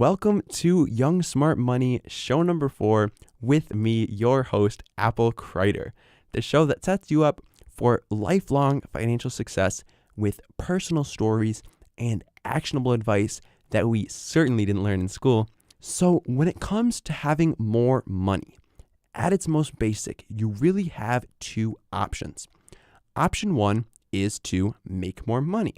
Welcome to Young Smart Money, show number 4, with me, your host, Crider, the show that sets you up for lifelong financial success with personal stories and actionable advice that we certainly didn't learn in school. So when it comes to having more money, at its most basic, you really have two options. Option 1 is to make more money.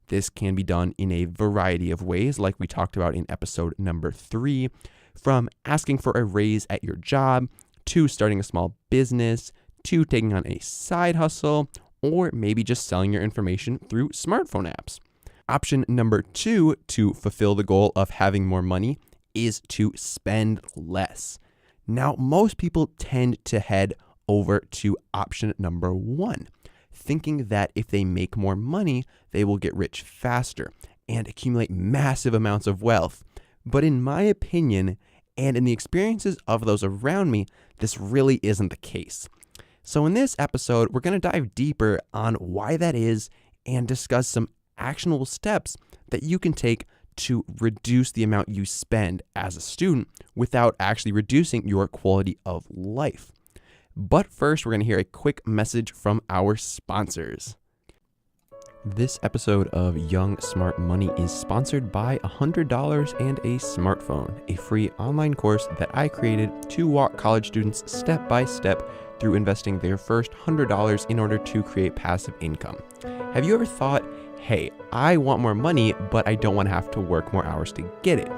This can be done in a variety of ways, like we talked about in episode number 3, from asking for a raise at your job, to starting a small business, to taking on a side hustle, or maybe just selling your information through smartphone apps. Option number 2 to fulfill the goal of having more money is to spend less. Now, most people tend to head over to option number 1. Thinking that if they make more money, they will get rich faster and accumulate massive amounts of wealth. But in my opinion, and in the experiences of those around me, this really isn't the case. So in this episode, we're going to dive deeper on why that is and discuss some actionable steps that you can take to reduce the amount you spend as a student without actually reducing your quality of life. But first, we're going to hear a quick message from our sponsors. This episode of Young Smart Money is sponsored by $100 and a Smartphone, a free online course that I created to walk college students step by step through investing their first $100 in order to create passive income. Have you ever thought, hey, I want more money, but I don't want to have to work more hours to get it?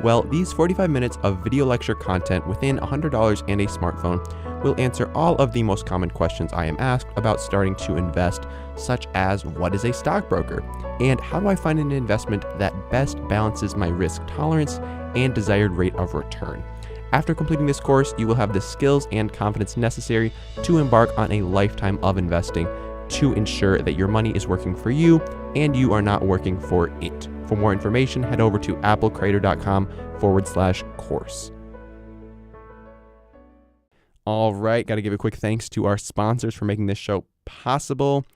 Well, these 45 minutes of video lecture content within $100 and a Smartphone will answer all of the most common questions I am asked about starting to invest, such as what is a stockbroker, and how do I find an investment that best balances my risk tolerance and desired rate of return. After completing this course, you will have the skills and confidence necessary to embark on a lifetime of investing to ensure that your money is working for you and you are not working for it. For more information, head over to applecrider.com/course. All right, got to give a quick thanks to our sponsors for making this show possible.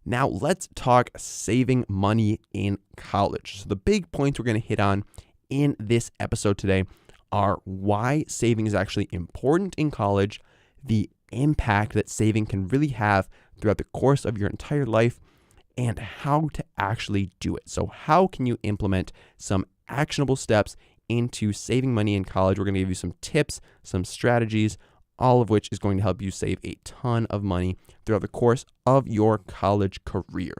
Now let's talk saving money in college. So the big points we're going to hit on in this episode today are why saving is actually important in college, the impact that saving can really have throughout the course of your entire life, and how to actually do it. So how can you implement some actionable steps into saving money in college? We're going to give you some tips, some strategies, all of which is going to help you save a ton of money throughout the course of your college career.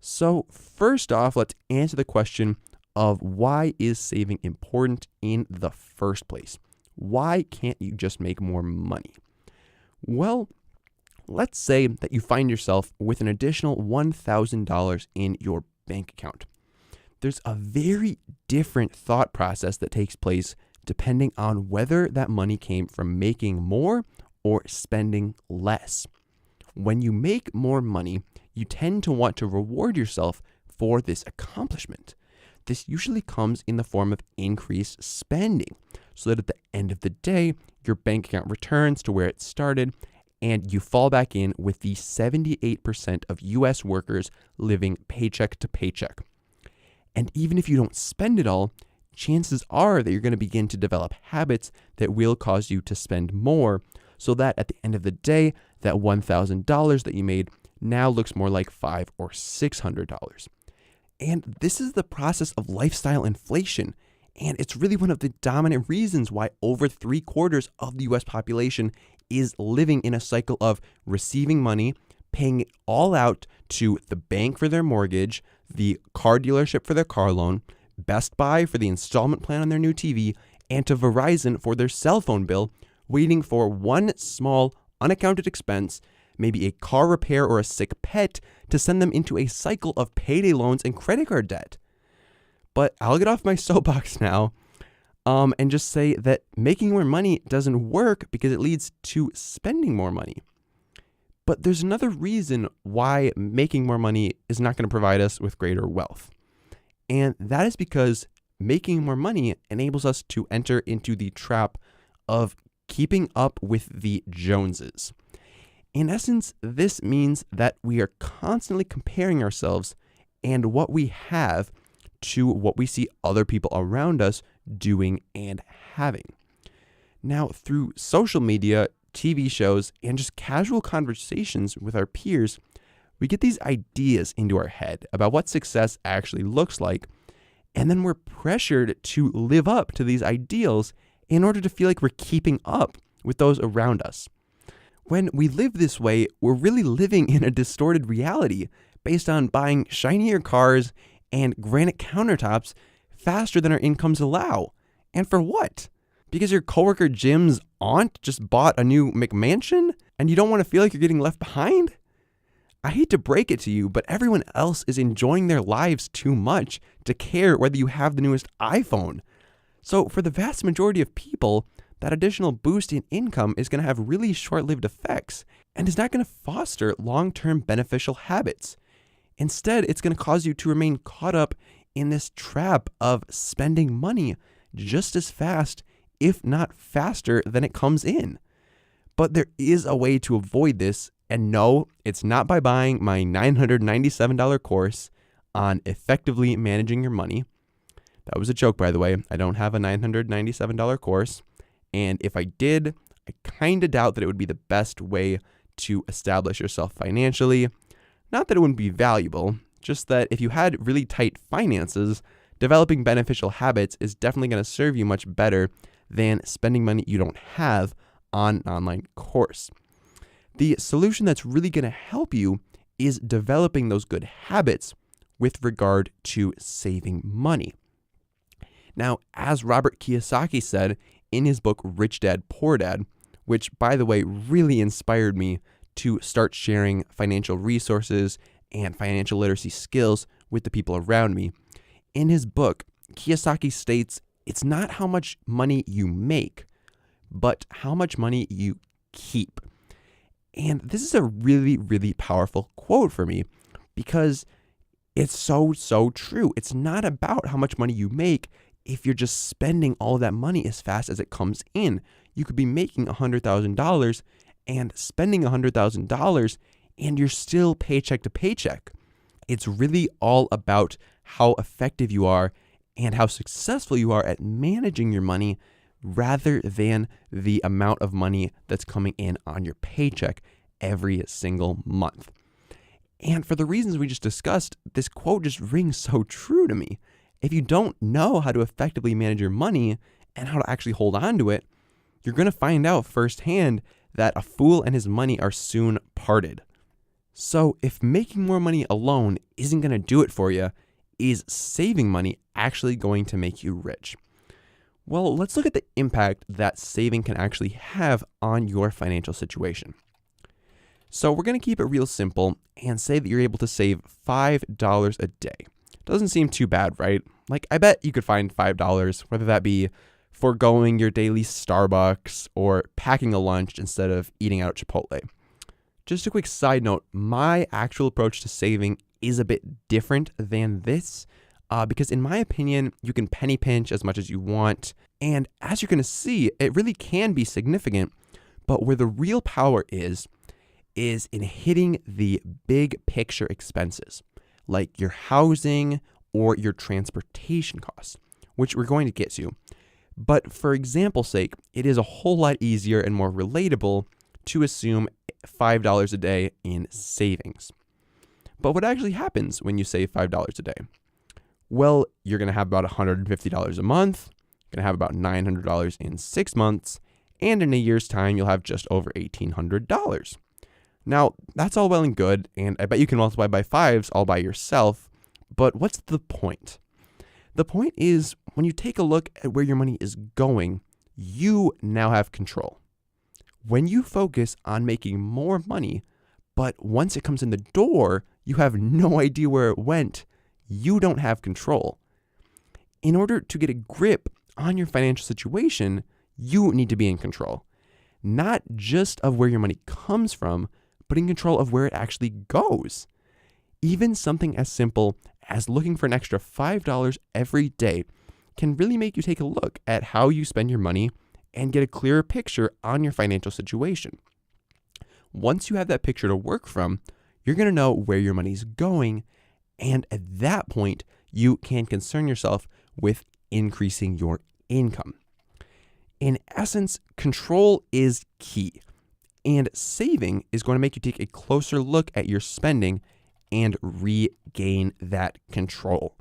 So first off, let's answer the question of why is saving important in the first place? Why can't you just make more money? Well, let's say that you find yourself with an additional $1,000 in your bank account. There's a very different thought process that takes place depending on whether that money came from making more or spending less. When you make more money, you tend to want to reward yourself for this accomplishment. This usually comes in the form of increased spending, so that at the end of the day, your bank account returns to where it started, and you fall back in with the 78% of US workers living paycheck to paycheck. And even if you don't spend it all, chances are that you're going to begin to develop habits that will cause you to spend more, so that at the end of the day, that $1,000 that you made now looks more like $500 or $600. And this is the process of lifestyle inflation. And it's really one of the dominant reasons why over 3/4 of the US population is living in a cycle of receiving money, paying it all out to the bank for their mortgage, the car dealership for their car loan, Best Buy for the installment plan on their new TV, and to Verizon for their cell phone bill, waiting for one small unaccounted expense, maybe a car repair or a sick pet, to send them into a cycle of payday loans and credit card debt. But I'll get off my soapbox now and just say that making more money doesn't work because it leads to spending more money. But there's another reason why making more money is not going to provide us with greater wealth. And that is because making more money enables us to enter into the trap of keeping up with the Joneses. In essence, this means that we are constantly comparing ourselves and what we have to what we see other people around us doing, and having. Now, through social media, TV shows, and just casual conversations with our peers, we get these ideas into our head about what success actually looks like, and then we're pressured to live up to these ideals in order to feel like we're keeping up with those around us. When we live this way, we're really living in a distorted reality based on buying shinier cars and granite countertops faster than our incomes allow. And for what? Because your coworker Jim's aunt just bought a new McMansion and you don't want to feel like you're getting left behind? I hate to break it to you, but everyone else is enjoying their lives too much to care whether you have the newest iPhone. So for the vast majority of people, that additional boost in income is going to have really short-lived effects and is not going to foster long-term beneficial habits. Instead, it's going to cause you to remain caught up in this trap of spending money just as fast, if not faster, than it comes in. But there is a way to avoid this, and no, it's not by buying my $997 course on effectively managing your money. That was a joke, by the way. I don't have a $997 course, and if I did, I kind of doubt that it would be the best way to establish yourself financially. Not that it wouldn't be valuable, just that if you had really tight finances, developing beneficial habits is definitely going to serve you much better than spending money you don't have on an online course. The solution that's really going to help you is developing those good habits with regard to saving money. Now, as Robert Kiyosaki said in his book, Rich Dad, Poor Dad, which, by the way, really inspired me to start sharing financial resources and financial literacy skills with the people around me. In his book, Kiyosaki states, it's not how much money you make, but how much money you keep. And this is a really, really powerful quote for me because it's so true. It's not about how much money you make if you're just spending all that money as fast as it comes in. You could be making $100,000 and spending $100,000 and you're still paycheck to paycheck. It's really all about how effective you are and how successful you are at managing your money rather than the amount of money that's coming in on your paycheck every single month. And for the reasons we just discussed, this quote just rings so true to me. If you don't know how to effectively manage your money and how to actually hold on to it, you're going to find out firsthand that a fool and his money are soon parted. So if making more money alone isn't going to do it for you, is saving money actually going to make you rich? Well, let's look at the impact that saving can actually have on your financial situation. So we're going to keep it real simple and say that you're able to save $5 a day. Doesn't seem too bad, right? Like, I bet you could find $5, whether that be foregoing your daily Starbucks or packing a lunch instead of eating out at Chipotle. Just a quick side note, my actual approach to saving is a bit different than this because in my opinion, you can penny pinch as much as you want. And as you're going to see, it really can be significant. But where the real power is in hitting the big picture expenses, like your housing or your transportation costs, which we're going to get to. But for example's sake, it is a whole lot easier and more relatable to assume $5 a day in savings. But what actually happens when you save $5 a day? Well, you're going to have about $150 a month, you're going to have about $900 in 6 months, and in a year's time, you'll have just over $1,800. Now, that's all well and good, and I bet you can multiply by fives all by yourself, but what's the point? The point is, when you take a look at where your money is going, you now have control. When you focus on making more money, but once it comes in the door, you have no idea where it went, you don't have control. In order to get a grip on your financial situation, you need to be in control. Not just of where your money comes from, but in control of where it actually goes. Even something as simple as looking for an extra $5 every day can really make you take a look at how you spend your money and get a clearer picture on your financial situation. Once you have that picture to work from, you're going to know where your money's going, and at that point, you can concern yourself with increasing your income. In essence, control is key, and saving is going to make you take a closer look at your spending and regain that control.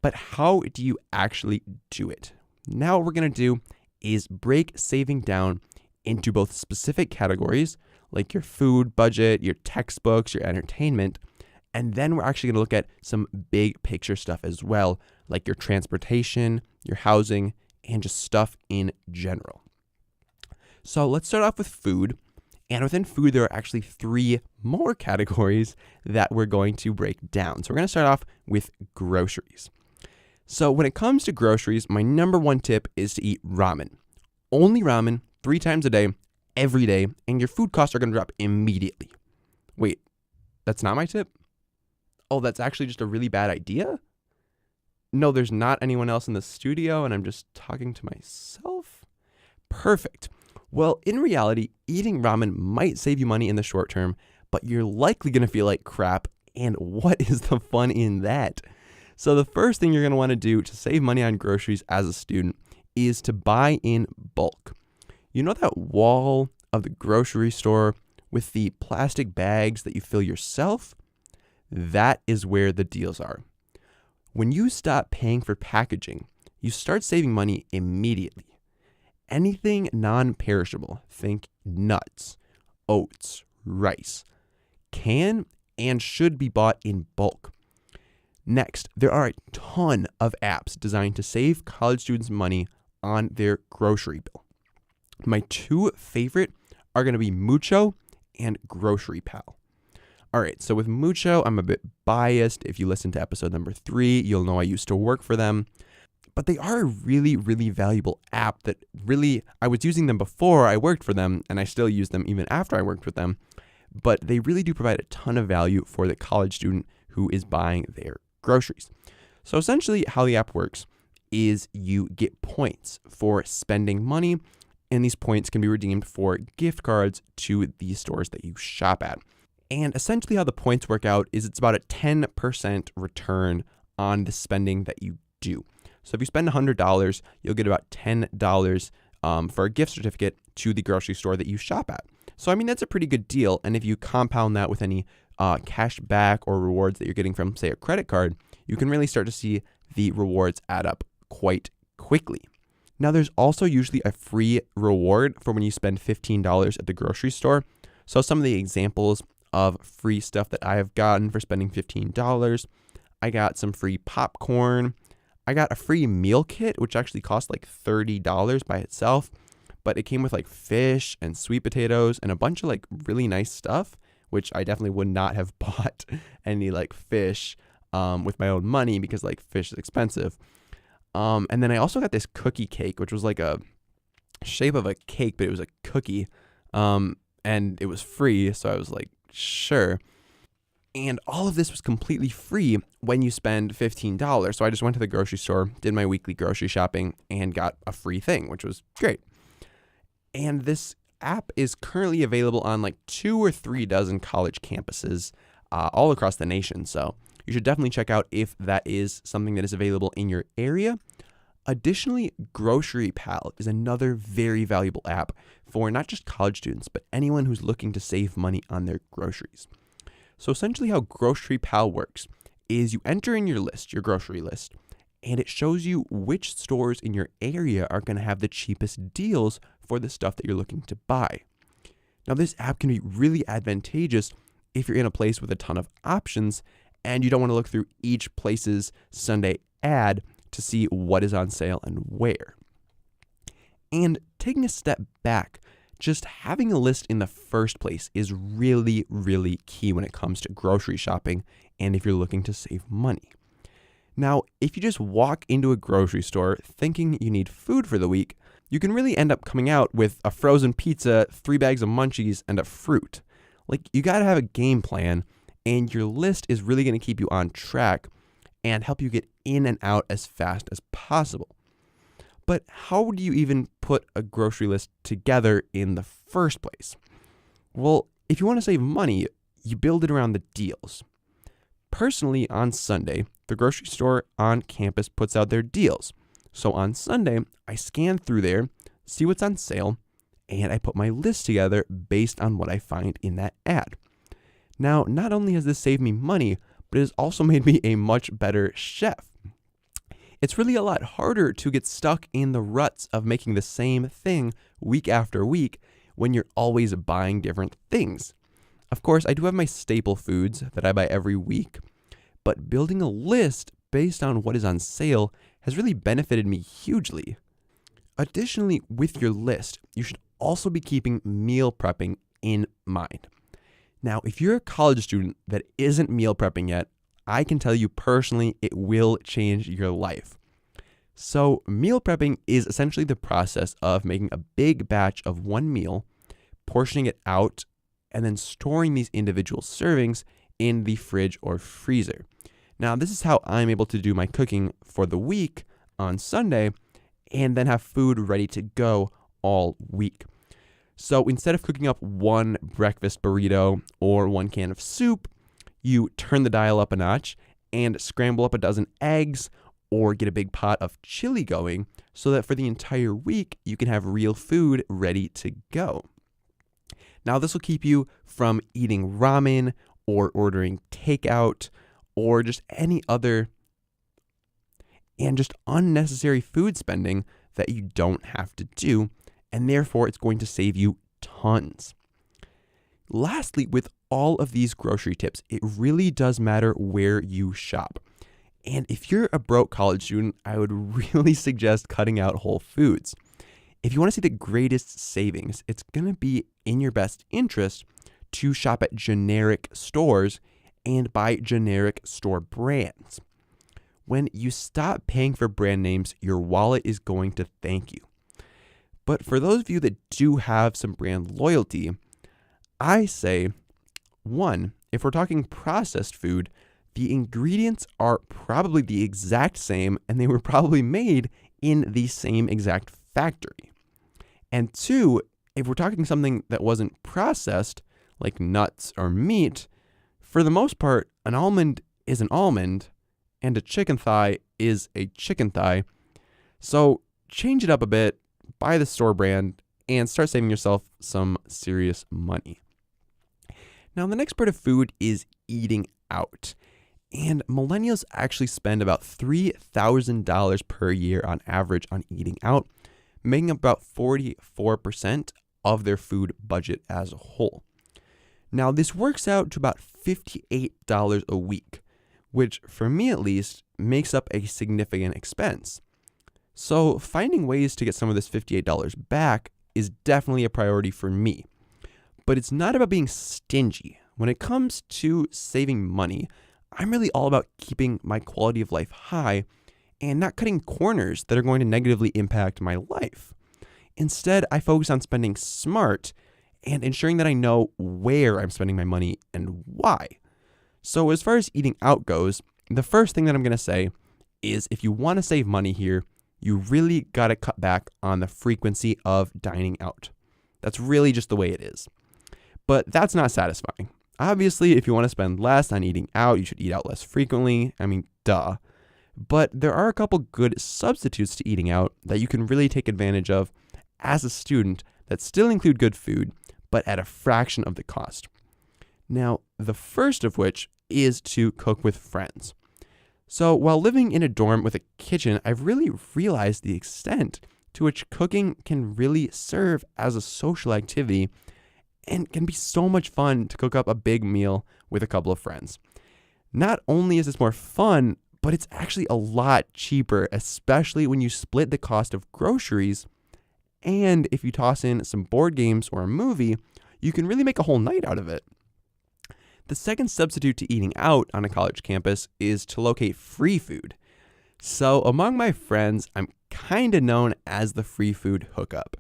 But how do you actually do it? Now what we're going to do is break saving down into both specific categories, like your food budget, your textbooks, your entertainment, and then we're actually going to look at some big picture stuff as well, like your transportation, your housing, and just stuff in general. So let's start off with food. And within food, there are actually 3 more categories that we're going to break down. So we're going to start off with groceries. So when it comes to groceries, my number 1 tip is to eat ramen. Only ramen 3 times a day, every day, and your food costs are going to drop immediately. Wait, that's not my tip? Oh, that's actually just a really bad idea? No, there's not anyone else in the studio and I'm just talking to myself? Perfect. Well, in reality, eating ramen might save you money in the short term, but you're likely going to feel like crap. And what is the fun in that? So the first thing you're going to want to do to save money on groceries as a student is to buy in bulk. You know that wall of the grocery store with the plastic bags that you fill yourself? That is where the deals are. When you stop paying for packaging, you start saving money immediately. Anything non-perishable, think nuts, oats, rice, can and should be bought in bulk. Next, there are a ton of apps designed to save college students money on their grocery bill. My 2 favorite are going to be Mucho and Grocery Pal. All right, so with Mucho, I'm a bit biased. If you listen to episode number 3, you'll know I used to work for them. But they are a really, really valuable app that really, I was using them before I worked for them, and I still use them even after I worked with them. But they really do provide a ton of value for the college student who is buying their groceries. So essentially how the app works is you get points for spending money, and these points can be redeemed for gift cards to the stores that you shop at. And essentially how the points work out is it's about a 10% return on the spending that you do. So if you spend $100, you'll get about $10 for a gift certificate to the grocery store that you shop at. So, I mean, that's a pretty good deal. And if you compound that with any cash back or rewards that you're getting from, say, a credit card, you can really start to see the rewards add up quite quickly. Now, there's also usually a free reward for when you spend $15 at the grocery store. So some of the examples of free stuff that I have gotten for spending $15, I got some free popcorn. I got a free meal kit, which actually cost like $30 by itself, but it came with like fish and sweet potatoes and a bunch of like really nice stuff, which I definitely would not have bought any like fish with my own money because like fish is expensive. And then I also got this cookie cake, which was like a shape of a cake, but it was a cookie. And it was free. So I was like, sure. And all of this was completely free when you spend $15. So I just went to the grocery store, did my weekly grocery shopping, and got a free thing, which was great. And this app is currently available on like 2 or 3 dozen college campuses all across the nation. So you should definitely check out if that is something that is available in your area. Additionally, Grocery Pal is another very valuable app for not just college students, but anyone who's looking to save money on their groceries. So essentially how Grocery Pal works is you enter in your list, your grocery list, and it shows you which stores in your area are going to have the cheapest deals for the stuff that you're looking to buy. Now, this app can be really advantageous if you're in a place with a ton of options and you don't want to look through each place's Sunday ad to see what is on sale and where. And taking a step back, just having a list in the first place is really, really key when it comes to grocery shopping and if you're looking to save money. Now, if you just walk into a grocery store thinking you need food for the week, you can really end up coming out with a frozen pizza, 3 bags of munchies, and a fruit. Like, you gotta have a game plan, and your list is really gonna keep you on track and help you get in and out as fast as possible. But how do you even put a grocery list together in the first place? Well, if you want to save money, you build it around the deals. Personally, on Sunday, the grocery store on campus puts out their deals. So on Sunday, I scan through there, see what's on sale, and I put my list together based on what I find in that ad. Now, not only has this saved me money, but it has also made me a much better chef. It's really a lot harder to get stuck in the ruts of making the same thing week after week when you're always buying different things. Of course, I do have my staple foods that I buy every week, but building a list based on what is on sale has really benefited me hugely. Additionally, with your list, you should also be keeping meal prepping in mind. Now, if you're a college student that isn't meal prepping yet, I can tell you personally, it will change your life. So, meal prepping is essentially the process of making a big batch of one meal, portioning it out, and then storing these individual servings in the fridge or freezer. Now, this is how I'm able to do my cooking for the week on Sunday and then have food ready to go all week. So instead of cooking up one breakfast burrito or one can of soup, you turn the dial up a notch and scramble up a dozen eggs or get a big pot of chili going so that for the entire week, you can have real food ready to go. Now, this will keep you from eating ramen or ordering takeout or just any other and just unnecessary food spending that you don't have to do, and therefore it's going to save you tons. Lastly, with all of these grocery tips, it really does matter where you shop. And if you're a broke college student, I would really suggest cutting out Whole Foods. If you want to see the greatest savings, it's going to be in your best interest to shop at generic stores and buy generic store brands. When you stop paying for brand names, your wallet is going to thank you. But for those of you that do have some brand loyalty, I say, one, if we're talking processed food, the ingredients are probably the exact same and they were probably made in the same exact factory. And two, if we're talking something that wasn't processed, like nuts or meat, for the most part, an almond is an almond and a chicken thigh is a chicken thigh. So change it up a bit, buy the store brand, and start saving yourself some serious money. Now, the next part of food is eating out. And millennials actually spend about $3,000 per year on average on eating out, making up about 44% of their food budget as a whole. Now, this works out to about $58 a week, which for me at least makes up a significant expense. So finding ways to get some of this $58 back is definitely a priority for me. But it's not about being stingy. When it comes to saving money, I'm really all about keeping my quality of life high and not cutting corners that are going to negatively impact my life. Instead, I focus on spending smart and ensuring that I know where I'm spending my money and why. So as far as eating out goes, the first thing that I'm going to say is if you want to save money here, you really got to cut back on the frequency of dining out. That's really just the way it is. But that's not satisfying. Obviously, if you want to spend less on eating out, you should eat out less frequently. I mean, duh. But there are a couple good substitutes to eating out that you can really take advantage of as a student that still include good food, but at a fraction of the cost. Now, the first of which is to cook with friends. So while living in a dorm with a kitchen, I've really realized the extent to which cooking can really serve as a social activity and can be so much fun to cook up a big meal with a couple of friends. Not only is this more fun, but it's actually a lot cheaper, especially when you split the cost of groceries. And if you toss in some board games or a movie, you can really make a whole night out of it. The second substitute to eating out on a college campus is to locate free food. So among my friends, I'm kind of known as the free food hookup.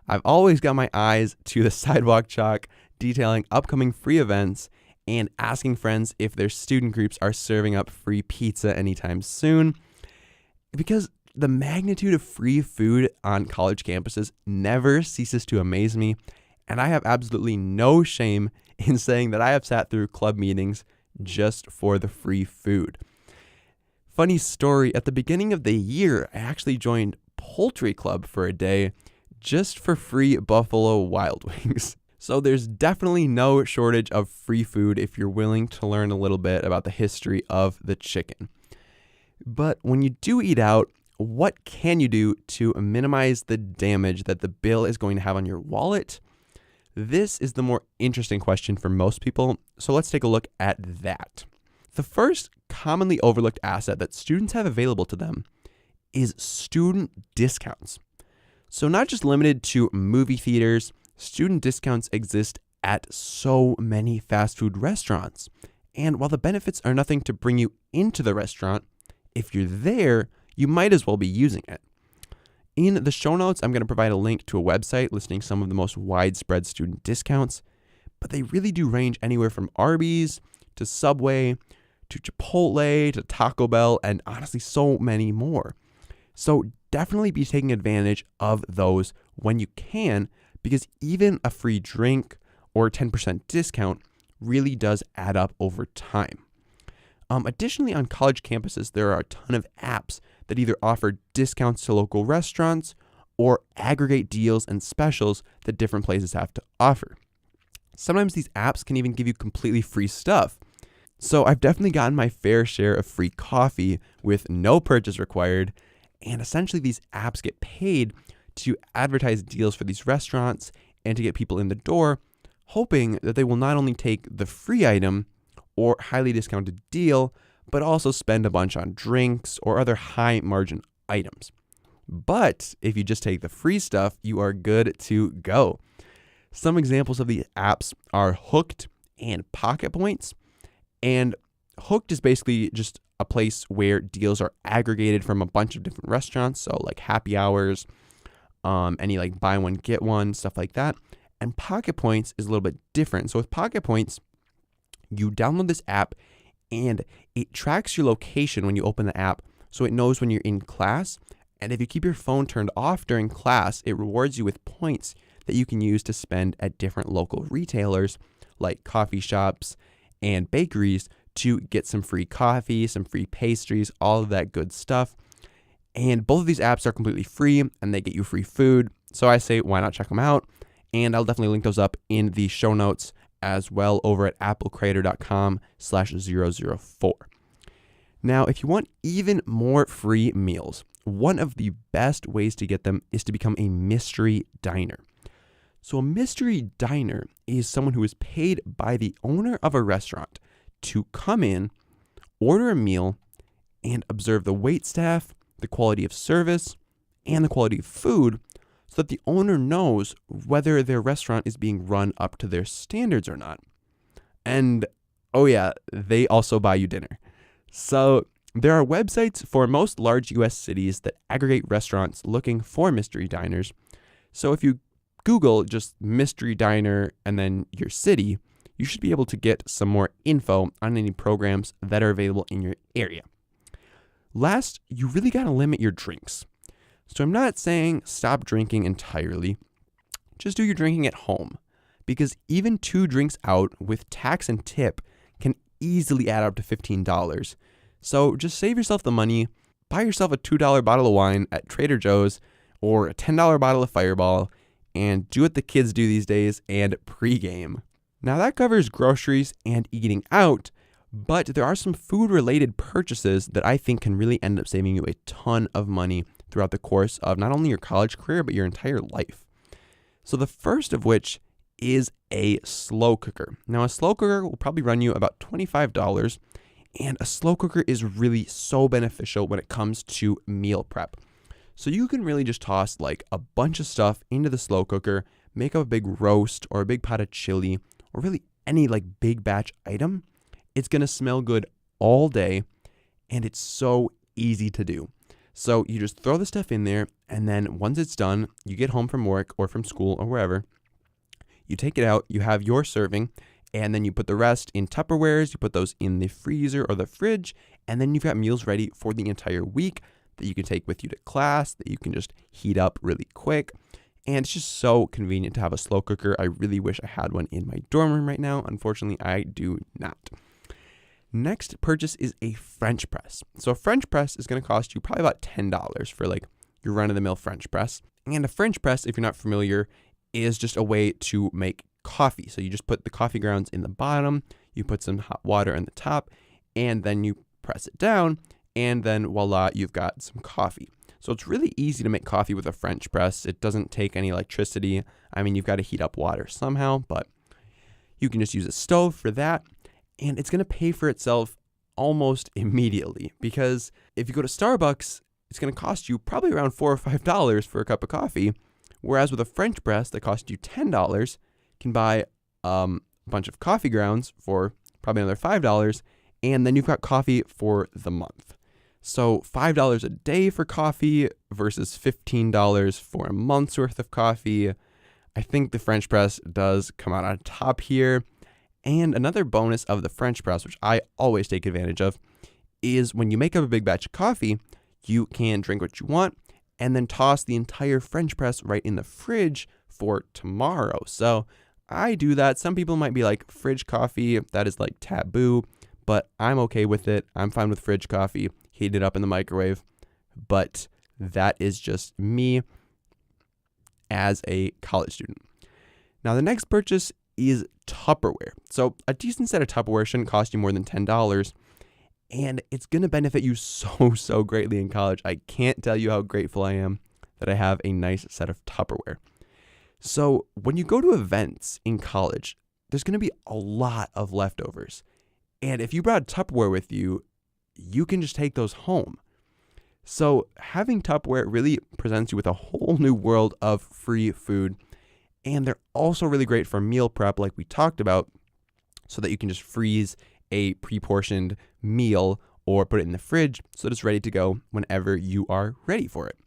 I've always got my eyes to the sidewalk chalk detailing upcoming free events and asking friends if their student groups are serving up free pizza anytime soon. Because the magnitude of free food on college campuses never ceases to amaze me, and I have absolutely no shame in saying that I have sat through club meetings just for the free food. Funny story, at the beginning of the year, I actually joined Poultry Club for a day just for free Buffalo Wild Wings. So there's definitely no shortage of free food if you're willing to learn a little bit about the history of the chicken. But when you do eat out, what can you do to minimize the damage that the bill is going to have on your wallet? This is the more interesting question for most people, so let's take a look at that. The first commonly overlooked asset that students have available to them is student discounts. So not just limited to movie theaters, student discounts exist at so many fast food restaurants. And while the benefits are nothing to bring you into the restaurant, if you're there, you might as well be using it. In the show notes, I'm going to provide a link to a website listing some of the most widespread student discounts, but they really do range anywhere from Arby's to Subway to Chipotle to Taco Bell, and honestly, so many more. So definitely be taking advantage of those when you can, because even a free drink or 10% discount really does add up over time. Additionally, on college campuses, there are a ton of apps that either offer discounts to local restaurants or aggregate deals and specials that different places have to offer. Sometimes these apps can even give you completely free stuff. So I've definitely gotten my fair share of free coffee with no purchase required, and essentially these apps get paid to advertise deals for these restaurants and to get people in the door, hoping that they will not only take the free item or highly discounted deal, but also spend a bunch on drinks or other high margin items. But if you just take the free stuff, you are good to go. Some examples of these apps are Hooked and Pocket Points. And Hooked is basically just a place where deals are aggregated from a bunch of different restaurants. So like happy hours, any like buy one, get one, stuff like that. And Pocket Points is a little bit different. So with Pocket Points, you download this app and it tracks your location when you open the app. So it knows when you're in class. And if you keep your phone turned off during class, it rewards you with points that you can use to spend at different local retailers like coffee shops and bakeries to get some free coffee, some free pastries, all of that good stuff. And both of these apps are completely free and they get you free food. So I say, why not check them out? And I'll definitely link those up in the show notes as well over at applecrider.com/004. Now, if you want even more free meals, one of the best ways to get them is to become a mystery diner. So a mystery diner is someone who is paid by the owner of a restaurant to come in, order a meal, and observe the wait staff, the quality of service, and the quality of food so that the owner knows whether their restaurant is being run up to their standards or not. And, oh yeah, they also buy you dinner. So there are websites for most large US cities that aggregate restaurants looking for mystery diners. So if you Google just mystery diner and then your city, you should be able to get some more info on any programs that are available in your area. Last, you really got to limit your drinks. So I'm not saying stop drinking entirely. Just do your drinking at home, because even 2 drinks out with tax and tip can easily add up to $15. So just save yourself the money, buy yourself a $2 bottle of wine at Trader Joe's or a $10 bottle of Fireball, and do what the kids do these days and pregame. Now that covers groceries and eating out, but there are some food-related purchases that I think can really end up saving you a ton of money throughout the course of not only your college career, but your entire life. So the first of which is a slow cooker. Now a slow cooker will probably run you about $25, and a slow cooker is really so beneficial when it comes to meal prep. So you can really just toss like a bunch of stuff into the slow cooker, make up a big roast or a big pot of chili, or really any like big batch item. It's going to smell good all day, and it's so easy to do. So you just throw the stuff in there, and then once it's done, you get home from work or from school or wherever, you take it out, you have your serving, and then you put the rest in Tupperwares, you put those in the freezer or the fridge, and then you've got meals ready for the entire week that you can take with you to class, that you can just heat up really quick. And it's just so convenient to have a slow cooker. I really wish I had one in my dorm room right now. Unfortunately, I do not. Next purchase is a French press. So a French press is going to cost you probably about $10 for like your run-of-the-mill French press. And a French press, if you're not familiar, is just a way to make coffee. So you just put the coffee grounds in the bottom, you put some hot water in the top, and then you press it down, and then voila, you've got some coffee. So it's really easy to make coffee with a French press. It doesn't take any electricity. I mean, you've got to heat up water somehow, but you can just use a stove for that. And it's going to pay for itself almost immediately, because if you go to Starbucks, it's going to cost you probably around $4 or $5 for a cup of coffee. Whereas with a French press that costs you $10, you can buy a bunch of coffee grounds for probably another $5. And then you've got coffee for the month. So $5 a day for coffee versus $15 for a month's worth of coffee. I think the French press does come out on top here. And another bonus of the French press, which I always take advantage of, is when you make up a big batch of coffee, you can drink what you want and then toss the entire French press right in the fridge for tomorrow. So I do that. Some people might be like, fridge coffee, that is like taboo, but I'm okay with it. I'm fine with fridge coffee. Heat it up in the microwave. But that is just me as a college student. Now, the next purchase is Tupperware. So a decent set of Tupperware shouldn't cost you more than $10. And it's going to benefit you so greatly in college. I can't tell you how grateful I am that I have a nice set of Tupperware. So when you go to events in college, there's going to be a lot of leftovers. And if you brought Tupperware with you, you can just take those home. So having Tupperware really presents you with a whole new world of free food. And they're also really great for meal prep, like we talked about, so that you can just freeze a pre-portioned meal or put it in the fridge so that it's ready to go whenever you are ready for it.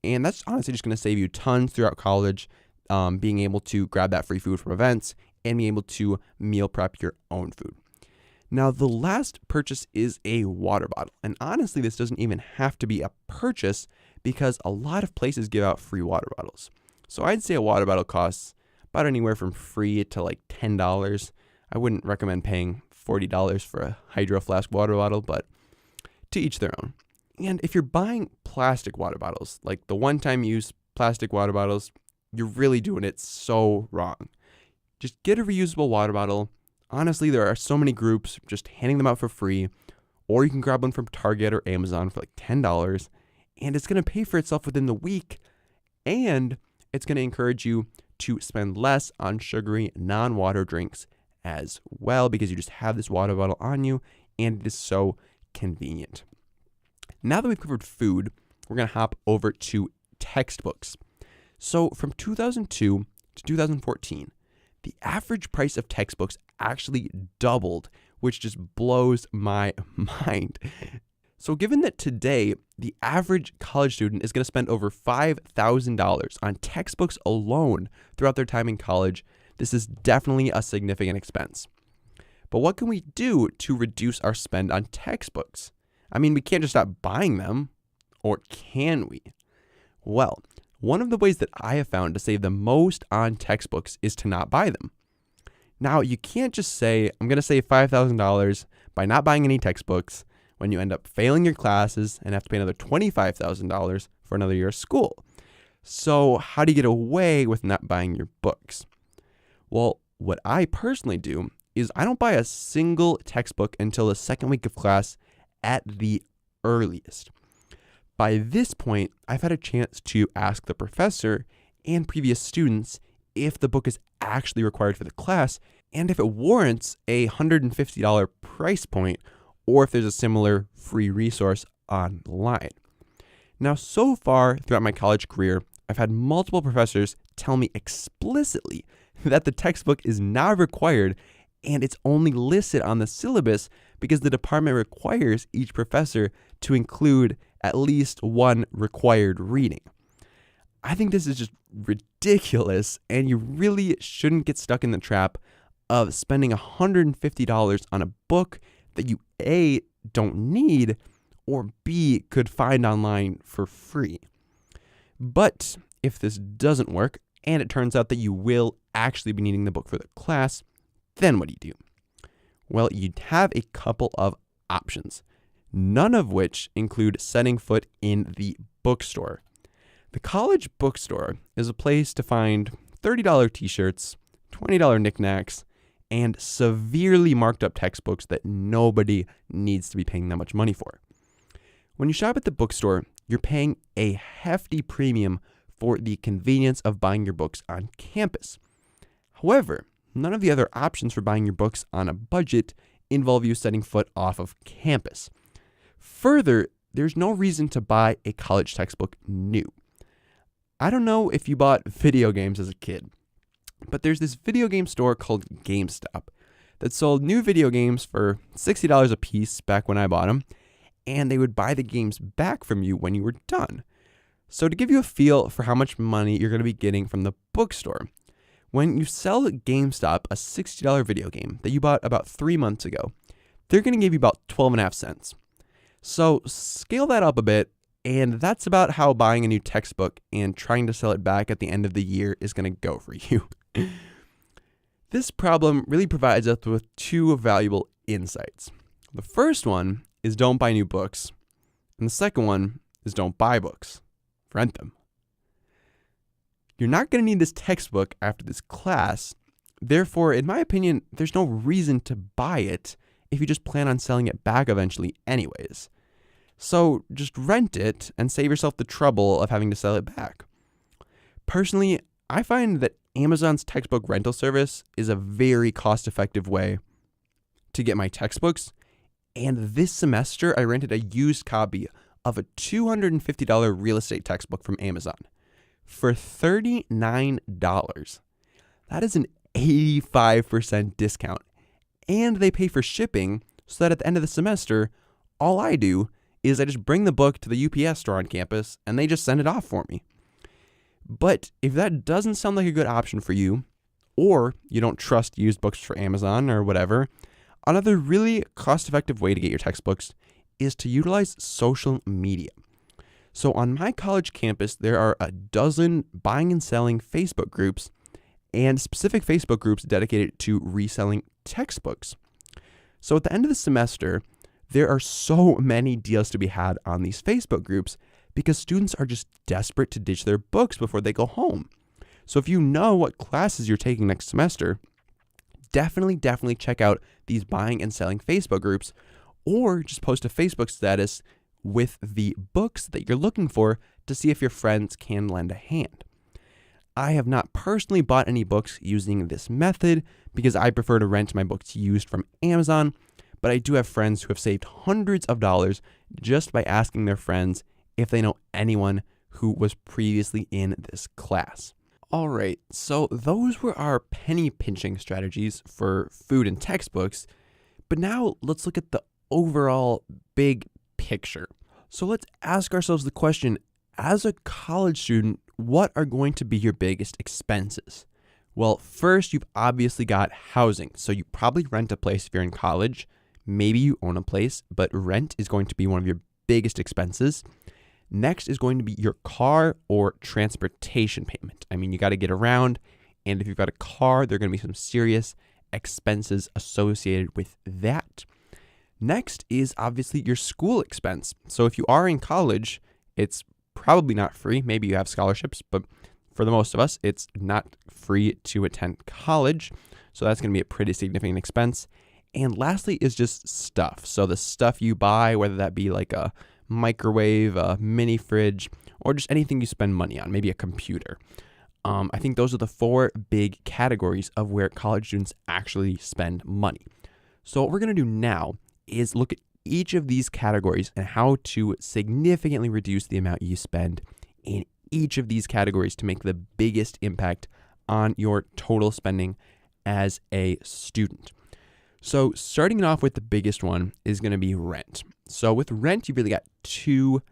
And that's honestly just going to save you tons throughout college, being able to grab that free food from events and being able to meal prep your own food. Now, the last purchase is a water bottle. And honestly, this doesn't even have to be a purchase because a lot of places give out free water bottles. So I'd say a water bottle costs about anywhere from free to like $10. I wouldn't recommend paying $40 for a Hydro Flask water bottle, but to each their own. And if you're buying plastic water bottles, like the one-time use plastic water bottles, you're really doing it so wrong. Just get a reusable water bottle. Honestly, there are so many groups just handing them out for free, or you can grab one from Target or Amazon for like $10, and it's going to pay for itself within the week, and it's going to encourage you to spend less on sugary non-water drinks as well, because you just have this water bottle on you, and it is so convenient. Now that we've covered food, we're going to hop over to textbooks. So from 2002 to 2014, the average price of textbooks actually doubled, which just blows my mind. So given that today, the average college student is going to spend over $5,000 on textbooks alone throughout their time in college, this is definitely a significant expense. But what can we do to reduce our spend on textbooks? I mean, we can't just stop buying them, or can we? Well, one of the ways that I have found to save the most on textbooks is to not buy them. Now, you can't just say, I'm going to save $5,000 by not buying any textbooks when you end up failing your classes and have to pay another $25,000 for another year of school. So how do you get away with not buying your books? Well, what I personally do is I don't buy a single textbook until the second week of class at the earliest. By this point, I've had a chance to ask the professor and previous students if the book is actually required for the class and if it warrants a $150 price point or if there's a similar free resource online. Now, so far throughout my college career, I've had multiple professors tell me explicitly that the textbook is not required and it's only listed on the syllabus because the department requires each professor to include at least one required reading. I think this is just ridiculous, and you really shouldn't get stuck in the trap of spending $150 on a book that you A, don't need, or B, could find online for free. But if this doesn't work, and it turns out that you will actually be needing the book for the class, then what do you do? Well, you'd have a couple of options, none of which include setting foot in the bookstore. The college bookstore is a place to find $30 t-shirts, $20 knickknacks, and severely marked up textbooks that nobody needs to be paying that much money for. When you shop at the bookstore, you're paying a hefty premium for the convenience of buying your books on campus. However, none of the other options for buying your books on a budget involve you setting foot off of campus. Further, there's no reason to buy a college textbook new. I don't know if you bought video games as a kid, but there's this video game store called GameStop that sold new video games for $60 a piece back when I bought them, and they would buy the games back from you when you were done. So to give you a feel for how much money you're going to be getting from the bookstore, when you sell GameStop a $60 video game that you bought about 3 months ago, they're going to give you about 12.5 cents. So scale that up a bit, and that's about how buying a new textbook and trying to sell it back at the end of the year is going to go for you. This problem really provides us with two valuable insights. The first one is don't buy new books, and the second one is don't buy books, rent them. You're not going to need this textbook after this class. Therefore, in my opinion, there's no reason to buy it if you just plan on selling it back eventually anyways. So just rent it and save yourself the trouble of having to sell it back. Personally, I find that Amazon's textbook rental service is a very cost-effective way to get my textbooks. And this semester, I rented a used copy of a $250 real estate textbook from Amazon for $39. That is an 85% discount. And they pay for shipping so that at the end of the semester, all I do is I just bring the book to the UPS store on campus and they just send it off for me. But if that doesn't sound like a good option for you, or you don't trust used books for Amazon or whatever, another really cost-effective way to get your textbooks is to utilize social media. So on my college campus, there are a dozen buying and selling Facebook groups and specific Facebook groups dedicated to reselling textbooks. So at the end of the semester, there are so many deals to be had on these Facebook groups because students are just desperate to ditch their books before they go home. So if you know what classes you're taking next semester, definitely check out these buying and selling Facebook groups, or just post a Facebook status with the books that you're looking for to see if your friends can lend a hand. I have not personally bought any books using this method because I prefer to rent my books used from Amazon, but I do have friends who have saved hundreds of dollars just by asking their friends if they know anyone who was previously in this class. All right, so those were our penny pinching strategies for food and textbooks, but now let's look at the overall big picture. So let's ask ourselves the question, as a college student, what are going to be your biggest expenses? Well, first, you've obviously got housing. So you probably rent a place if you're in college. Maybe you own a place, but rent is going to be one of your biggest expenses. Next is going to be your car or transportation payment. I mean, you got to get around, and if you've got a car, there are going to be some serious expenses associated with that. Next is obviously your school expense. So if you are in college, it's probably not free. Maybe you have scholarships, but for the most of us, it's not free to attend college. So that's going to be a pretty significant expense. And lastly is just stuff. So the stuff you buy, whether that be like a microwave, a mini fridge, or just anything you spend money on, maybe a computer. I think those are the four big categories of where college students actually spend money. So what we're going to do now is look at each of these categories and how to significantly reduce the amount you spend in each of these categories to make the biggest impact on your total spending as a student. So starting off with the biggest one is going to be rent. So with rent, you've really got two